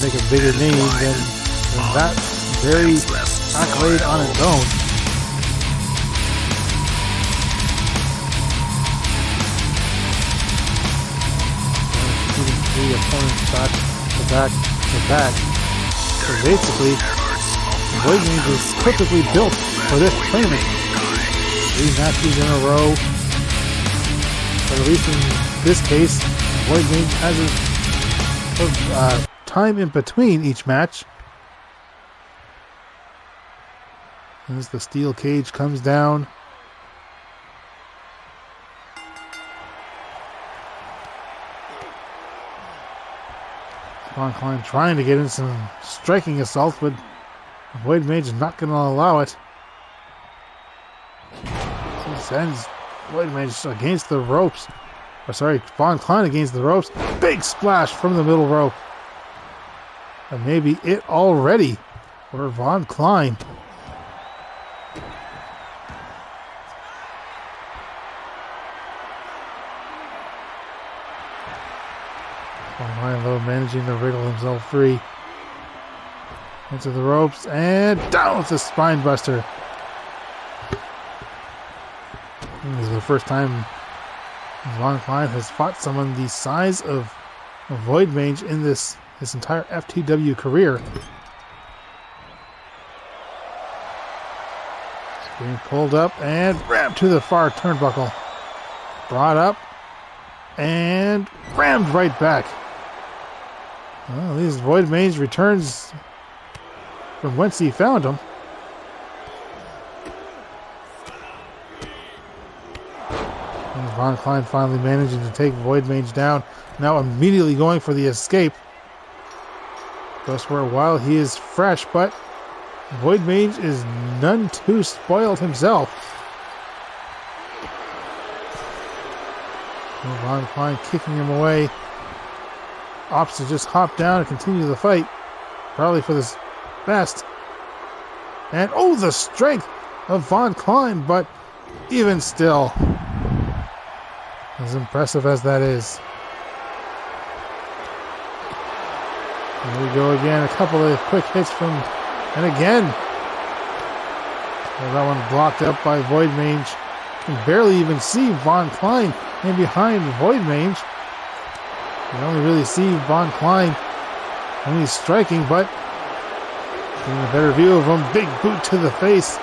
make a bigger name than that very accolade on its own. Shooting 3 opponents back to back to back. So basically, Void Mange is perfectly built for this tournament. 3 matches in a row. But at least in this case, Void Mange has a time in between each match. As the steel cage comes down. Klein trying to get in some striking assault, but Void Mange is not going to allow it. He sends Void Mange against the ropes. Or sorry, Klein against the ropes. Big splash from the middle rope. And maybe it already for Klein. Klein, though, managing to wriggle himself free. Into the ropes and down with the spine buster. This is the first time Klein has fought someone the size of Void Mange in his entire FTW career. It's being pulled up and rammed to the far turnbuckle. Brought up and rammed right back. Well, at least Void Mange returns from whence he found him. And Klein finally managing to take Void Mange down. Now immediately going for the escape. Goes for a while. He is fresh, but Void Mange is none too spoiled himself. Klein kicking him away. Opts to just hop down and continue the fight. Probably for this best. And oh, the strength of Klein, but even still, as impressive as that is. Here we go again. A couple of quick hits from, and again. Well, that one blocked up by Void Mange. You can barely even see Klein in behind Void Mange. You only really see Klein when he's striking, but getting a better view of him. Big boot to the face.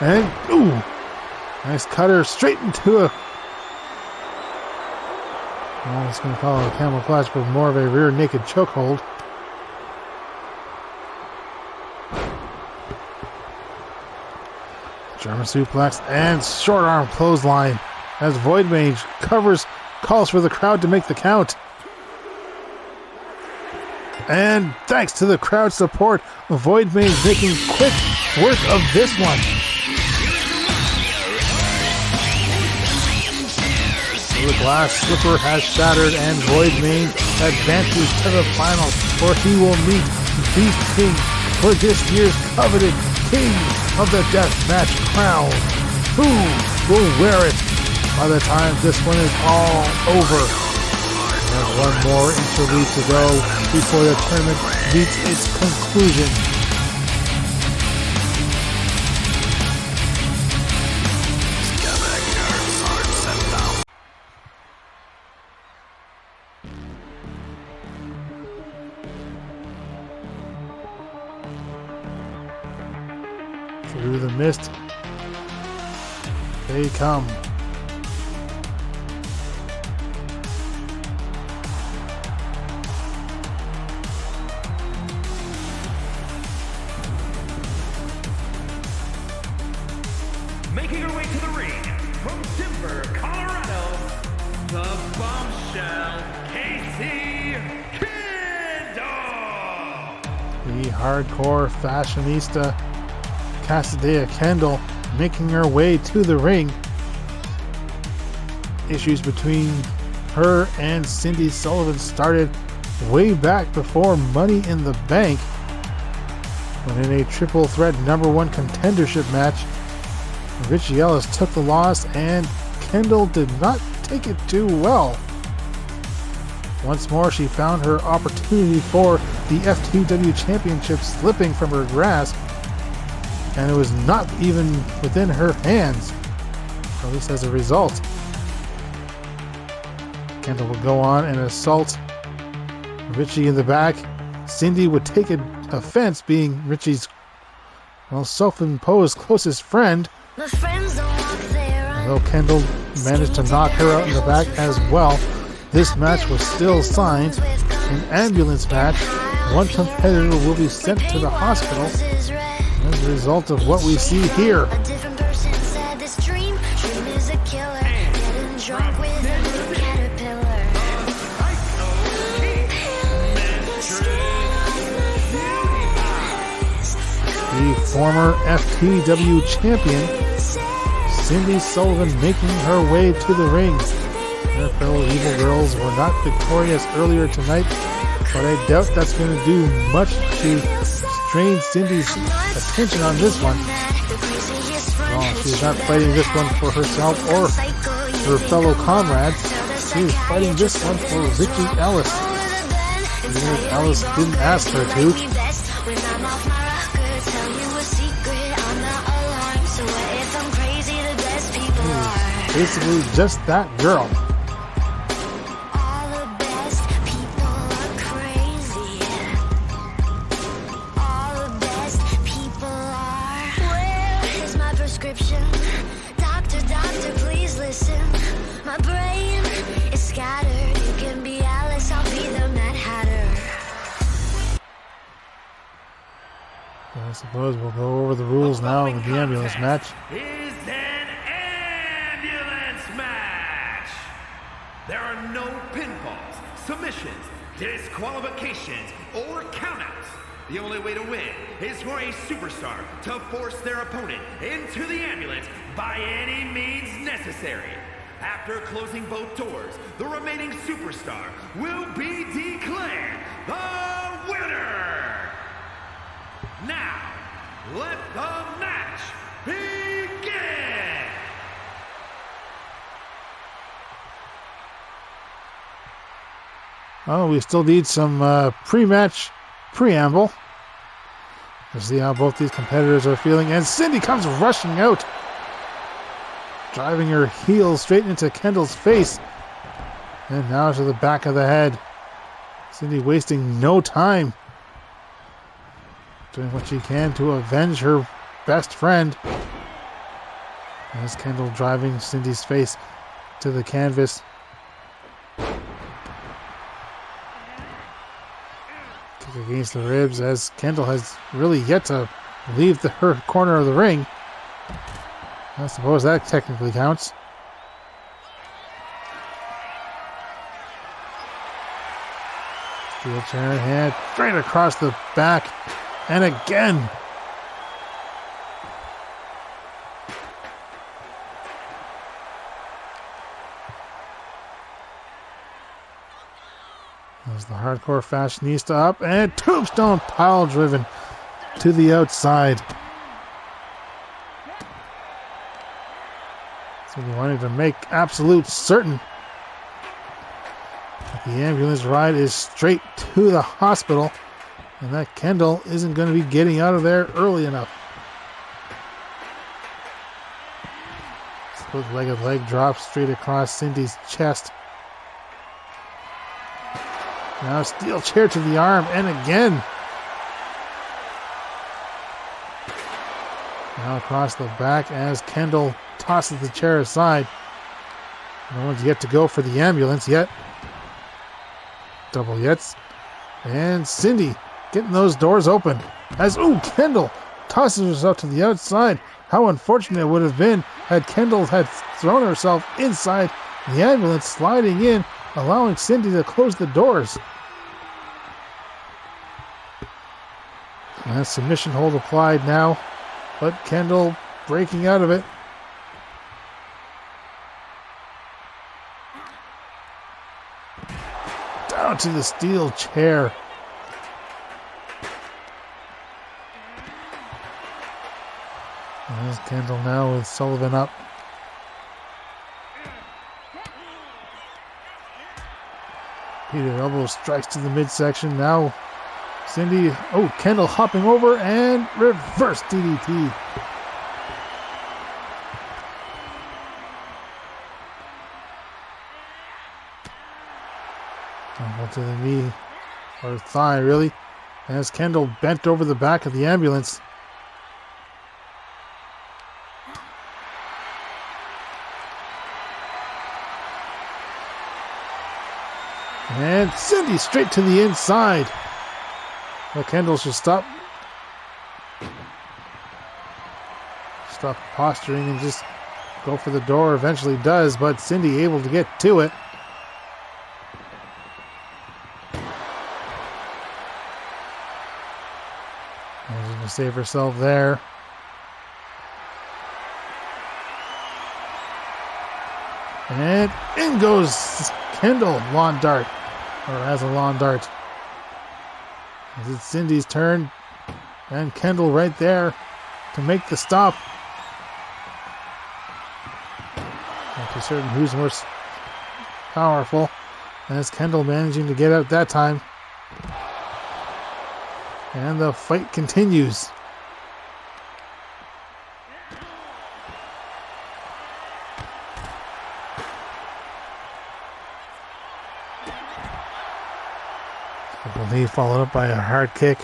And, ooh, nice cutter straight into a, I was going to call it a camel clutch, but more of a rear naked chokehold. German suplex and short arm clothesline as Void Mange calls for the crowd to make the count. And thanks to the crowd support, Void Mange making quick work of this one. The glass slipper has shattered and Void Mange advances to the finals, where he will meet Beast King for this year's coveted King of the Deathmatch crown. Who will wear it by the time this one is all over? We have one more interlude to go before the tournament meets its conclusion. Through the mist, they come. Making her way to the ring from Denver, Colorado, the bombshell, Kendall. The hardcore fashionista Kassadeya Kendall making her way to the ring. issues between her and Cyndi Sullivan started way back before Money in the Bank, when in a triple threat #1 contendership match, Richie Ellis took the loss and Kendall did not take it too well. Once more, she found her opportunity for the FTW Championship slipping from her grasp, and it was not even within her hands, at least as a result. Kendall would go on and assault Richie in the back. Cyndi would take offense, being Richie's self-imposed closest friend, although Kendall managed to knock her out in the back as well. This match was still signed an ambulance match. One competitor will be sent to the hospital as a result of what we see here. The former FTW champion, Cyndi Sullivan, making her way to the ring. Her fellow Evil Girls were not victorious earlier tonight, but I doubt that's going to do much to strain Cyndi's attention on this one. Well, she's not fighting this one for herself or her fellow comrades. She's fighting this one for Richie Ellis. Even if Ellis didn't ask her to. Basically just that girl. I suppose we'll go over the rules now of the ambulance match. Is an ambulance match. There are no pinfalls, submissions, disqualifications, or countouts. The only way to win is for a superstar to force their opponent into the ambulance by any means necessary. After closing both doors, the remaining superstar will be declared the winner. Now, let the match begin! Oh, we still need some pre-match preamble to see how both these competitors are feeling. And Cyndi comes rushing out, driving her heel straight into Kendall's face. And now to the back of the head. Cyndi wasting no time, doing what she can to avenge her best friend. As Kendall driving Cyndi's face to the canvas. Kick against the ribs as Kendall has really yet to leave her corner of the ring. I suppose that technically counts. Steel chair in hand, straight across the back. And again. There's the hardcore fashionista up and tombstone pile driven to the outside. So we wanted to make absolute certain that the ambulance ride is straight to the hospital, and that Kendall isn't going to be getting out of there early enough. Split-legged leg drop straight across Cyndi's chest. Now steel chair to the arm, and again. Now across the back as Kendall tosses the chair aside. No one's yet to go for the ambulance yet. Double yets. And Cyndi getting those doors open. As, Kendall tosses herself to the outside. How unfortunate it would have been had Kendall had thrown herself inside the ambulance, sliding in, allowing Cyndi to close the doors. And submission hold applied now, but Kendall breaking out of it. Down to the steel chair. There's Kendall now with Sullivan up. Peter elbow strikes to the midsection. Now Cyndi, Kendall hopping over and reverse DDT. Elbow to the knee, or thigh really, as Kendall bent over the back of the ambulance. And Cyndi straight to the inside. Well, Kendall should stop posturing and just go for the door. Eventually does, but Cyndi able to get to it. She's going to save herself there. And in goes Kendall, lawn dart, or as a lawn dart. It's Cyndi's turn, and Kendall right there to make the stop. Not too certain who's more powerful, and it's Kendall managing to get out that time. And the fight continues. Knee followed up by a hard kick.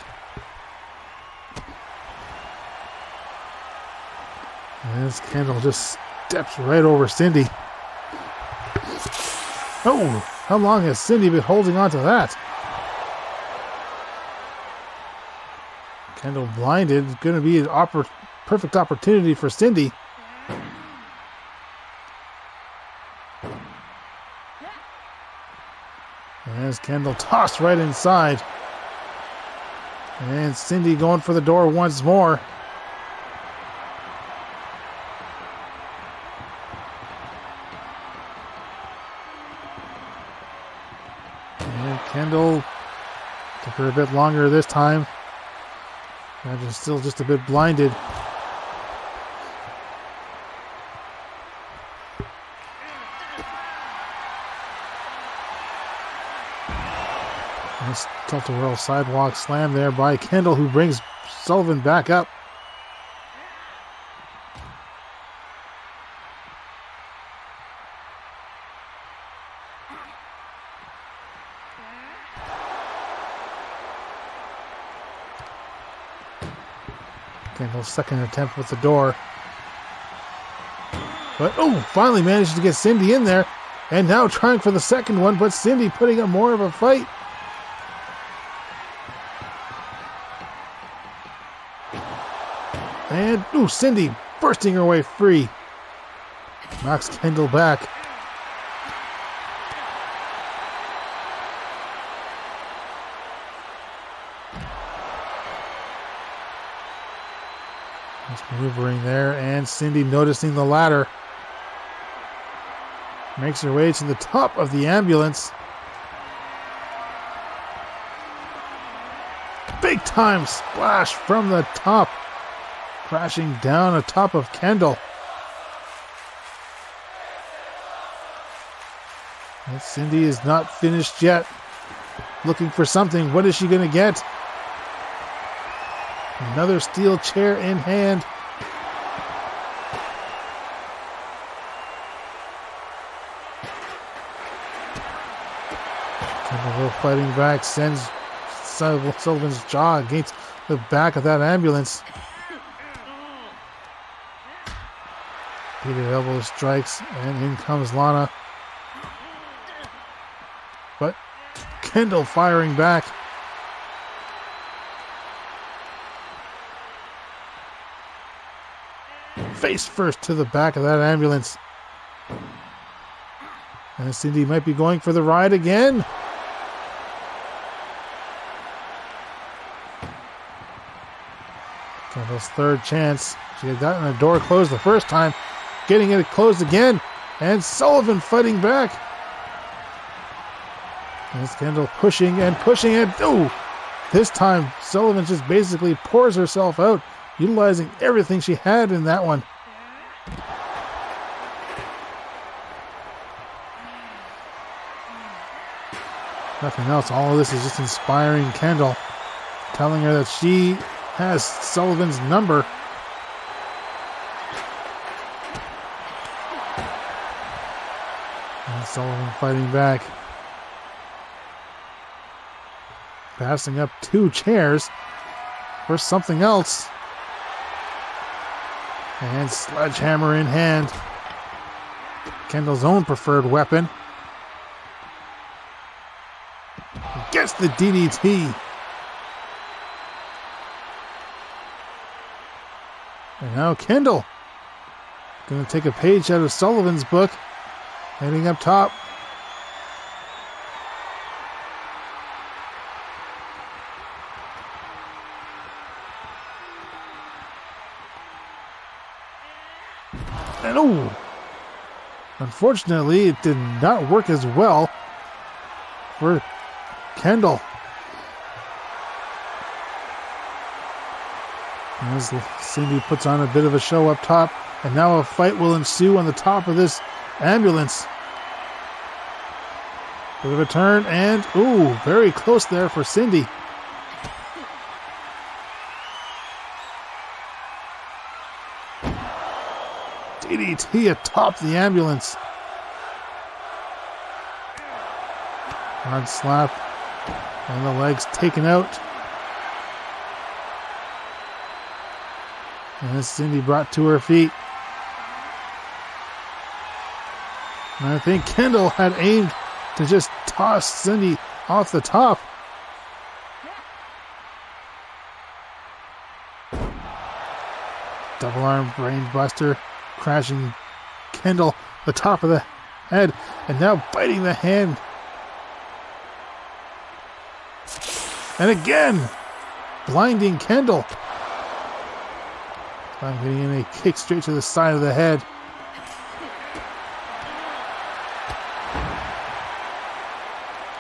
And as Kendall just steps right over Cyndi. Oh, how long has Cyndi been holding on to that? Kendall blinded. Going to be an perfect opportunity for Cyndi. As Kendall tossed right inside. And Cyndi going for the door once more. And Kendall took her a bit longer this time. And still just a bit blinded. Nice tilt-a-whirl sidewalk slam there by Kendall, who brings Sullivan back up. Kendall's second attempt with the door. But, finally managed to get Cyndi in there. And now trying for the second one, but Cyndi putting up more of a fight. And, Cyndi bursting her way free. Knocks Kendall back. Nice maneuvering there, and Cyndi noticing the ladder. Makes her way to the top of the ambulance. Big time splash from the top. Crashing down atop of Kendall. And Cyndi is not finished yet. Looking for something. What is she going to get? Another steel chair in hand. Kendall fighting back, sends Sullivan's jaw against the back of that ambulance. Peter elbow strikes, and in comes Lana. But Kendall firing back. Face first to the back of that ambulance. And Cyndi might be going for the ride again. Kendall's third chance. She had gotten the door closed the first time. Getting it closed again. And Sullivan fighting back. As Kendall pushing and pushing it. Oh! This time, Sullivan just basically pours herself out, utilizing everything she had in that one. Nothing else. All of this is just inspiring Kendall, telling her that she has Sullivan's number. And Sullivan fighting back. Passing up 2 chairs for something else. And sledgehammer in hand. Kendall's own preferred weapon. Gets the DDT. And now Kendall going to take a page out of Sullivan's book. Heading up top. And oh! Unfortunately, it did not work as well for Kendall. As Cyndi puts on a bit of a show up top, and now a fight will ensue on the top of this ambulance. Bit of a turn, and ooh, very close there for Cyndi. DDT atop the ambulance. Hard slap. And the legs taken out. And this Cyndi brought to her feet. And I think Kendall had aimed to just toss Cyndi off the top. Double arm brain buster. Crashing Kendall the top of the head. And now biting the hand. And again, blinding Kendall. I'm getting in a kick straight to the side of the head.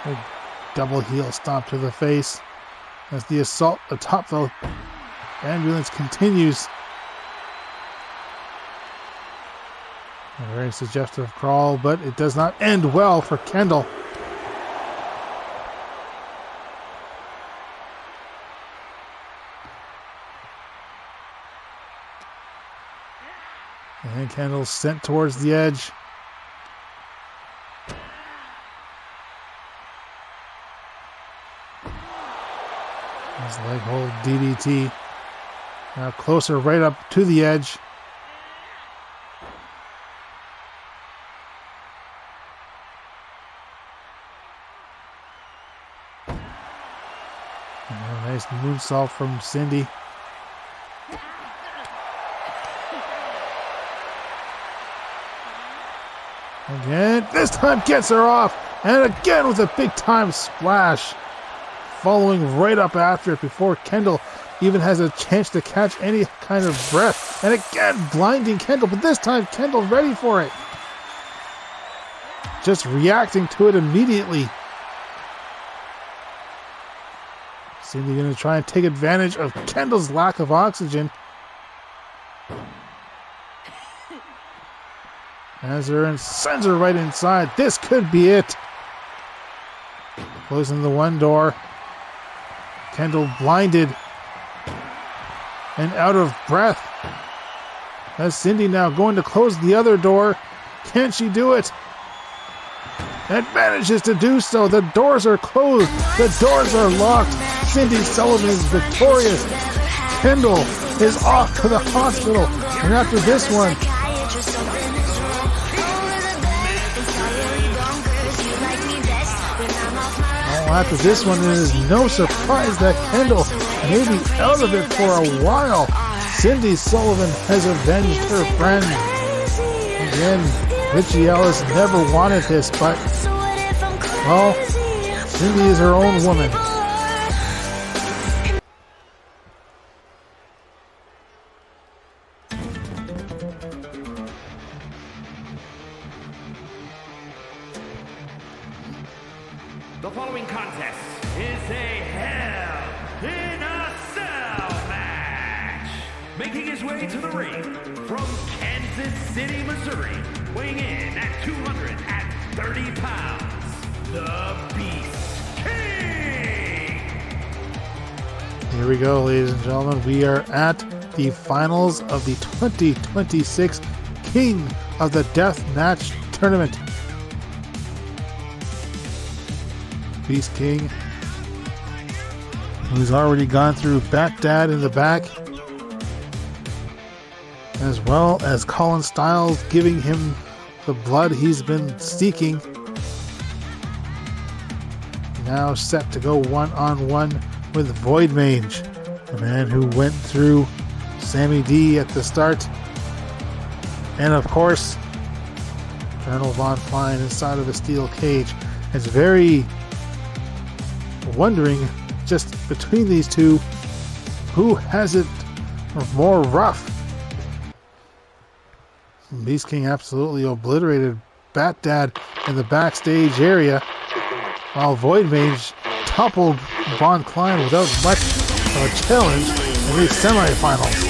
A double heel stomp to the face as the assault atop the ambulance continues. A very suggestive crawl, but it does not end well for Kendall. And Kendall's sent towards the edge. His leg hold DDT. Now closer right up to the edge. And a nice moonsault from Cyndi. Again, this time gets her off, and again with a big time splash. Following right up after it before Kendall even has a chance to catch any kind of breath. And again, blinding Kendall, but this time Kendall ready for it. Just reacting to it immediately. Cyndi going to try and take advantage of Kendall's lack of oxygen. As her and sends her right inside. This could be it. Closing the one door. Kendall blinded and out of breath. As Cyndi now going to close the other door. Can she do it? And manages to do so. The doors are closed. The doors are locked. Cyndi Sullivan is victorious. Kendall is off to the hospital. And after this one, after this one, it is no surprise that Kendall may be out of it for a while. Cyndi Sullivan has avenged her friend. Again, Richie Ellis never wanted this, but, well, Cyndi is her own woman. The following contest is a Hell in a Cell match. Making his way to the ring from Kansas City, Missouri, weighing in at 230 pounds, the Beast King. Here we go, ladies and gentlemen. We are at the finals of the 2026 King of the Deathmatch tournament. Beast King, who's already gone through Bat Dad in the back, as well as Colin Stiles giving him the blood he's been seeking. Now set to go one-on-one with Void Mange, the man who went through Sammy D at the start. And of course, Colonel Von Klein inside of a steel cage. It's very wondering, just between these two, who has it more rough. Beast King absolutely obliterated Bat Dad in the backstage area, while Void Mange toppled Von Klein without much of a challenge in these semifinals.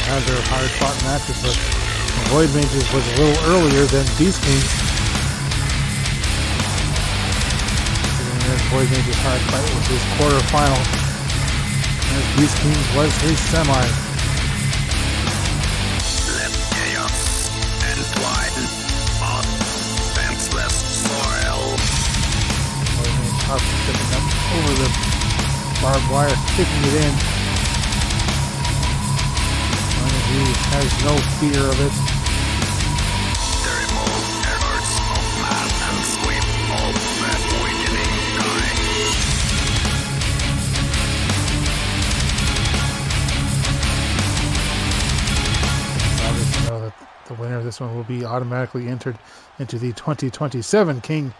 Had their hard-fought matches, but Void Mange's was a little earlier than Beast King's. And Void Mange's hard fight was his quarterfinal, as Beast King's was his semi. Let chaos entwine on defenseless soil. Void Mange tough, stepping up over the barbed wire, kicking it in. He has no fear of it. They remove efforts of man and sweep all that weakening kind. Obviously know that the winner of this one will be automatically entered into the 2027 King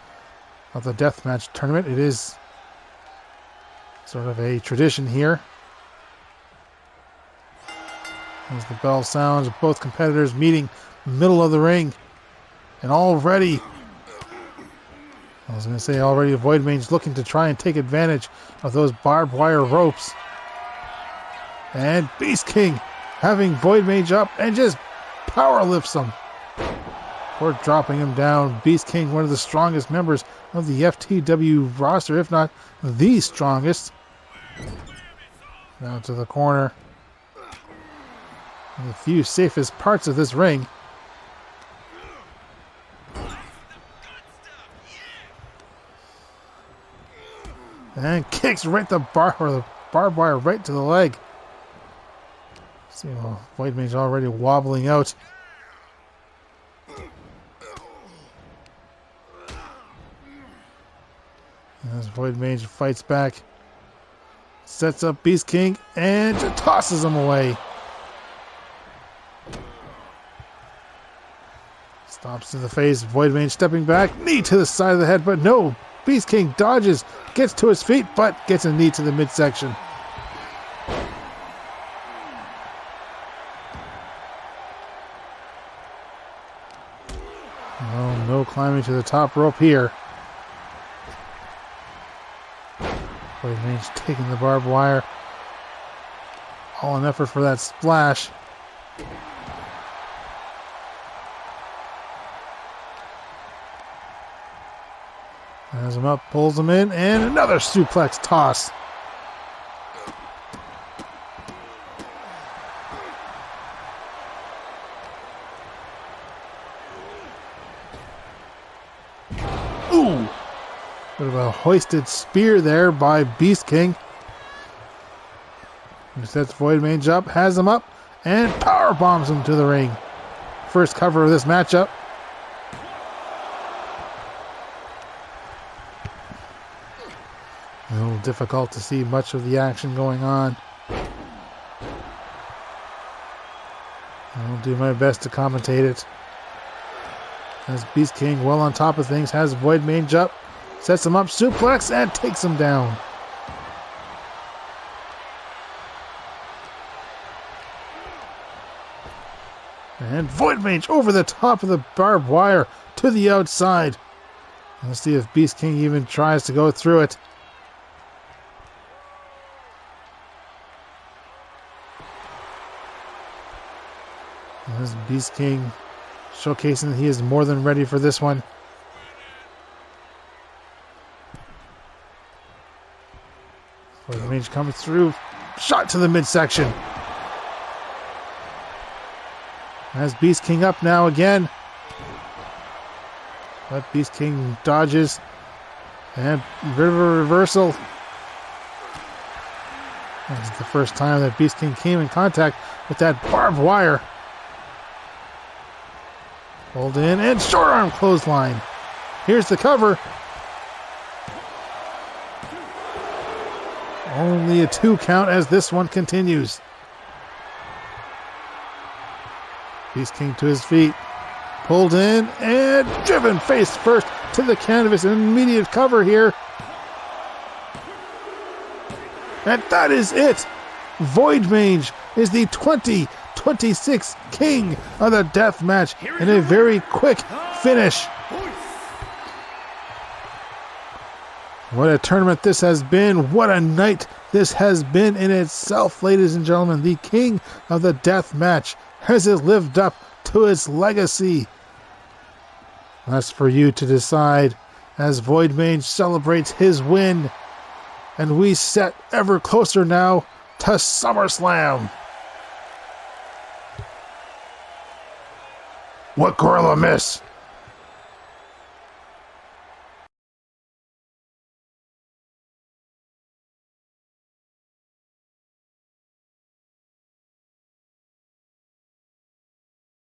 of the Deathmatch tournament. It is sort of a tradition here. As the bell sounds, both competitors meeting middle of the ring. And already, already Void Mange looking to try and take advantage of those barbed wire ropes. And Beast King having Void Mange up and just power lifts him. Before dropping him down. Beast King, one of the strongest members of the FTW roster, if not the strongest. Down to the corner. The few safest parts of this ring. And kicks right the barbed wire right to the leg. See, well, Void Mange already wobbling out. As Void Mange fights back, sets up Beast King and tosses him away. Stops to the face, Void Mange stepping back, knee to the side of the head, but no, Beast King dodges, gets to his feet, but gets a knee to the midsection. No climbing to the top rope here. Void Mange taking the barbed wire. All an effort for that splash. Has him up, pulls him in, and another suplex toss. Ooh! Bit of a hoisted spear there by Beast King. He sets Void Mange up, has him up, and power bombs him to the ring. First cover of this matchup. A little difficult to see much of the action going on. I'll do my best to commentate it. As Beast King, well on top of things, has Void Mange up, sets him up, suplex, and takes him down. And Void Mage over the top of the barbed wire to the outside. Let's see if Beast King even tries to go through it. As Beast King showcasing that he is more than ready for this one. Void Mage comes through. Shot to the midsection. Has Beast King up now again. But Beast King dodges. And bit of a reversal. This is the first time that Beast King came in contact with that barbed wire. Hold in and short arm clothesline. Here's the cover. Only a 2 count as this one continues. Beast King to his feet. Pulled in and driven face first to the canvas. An immediate cover here. And that is it. Void Mange is the 2026 king of the Deathmatch in a very quick finish. What a tournament this has been. What a night this has been in itself, ladies and gentlemen. The king of the Deathmatch has lived up to its legacy. That's for you to decide as Void Mange celebrates his win. And we set ever closer now to SummerSlam. What gorilla miss?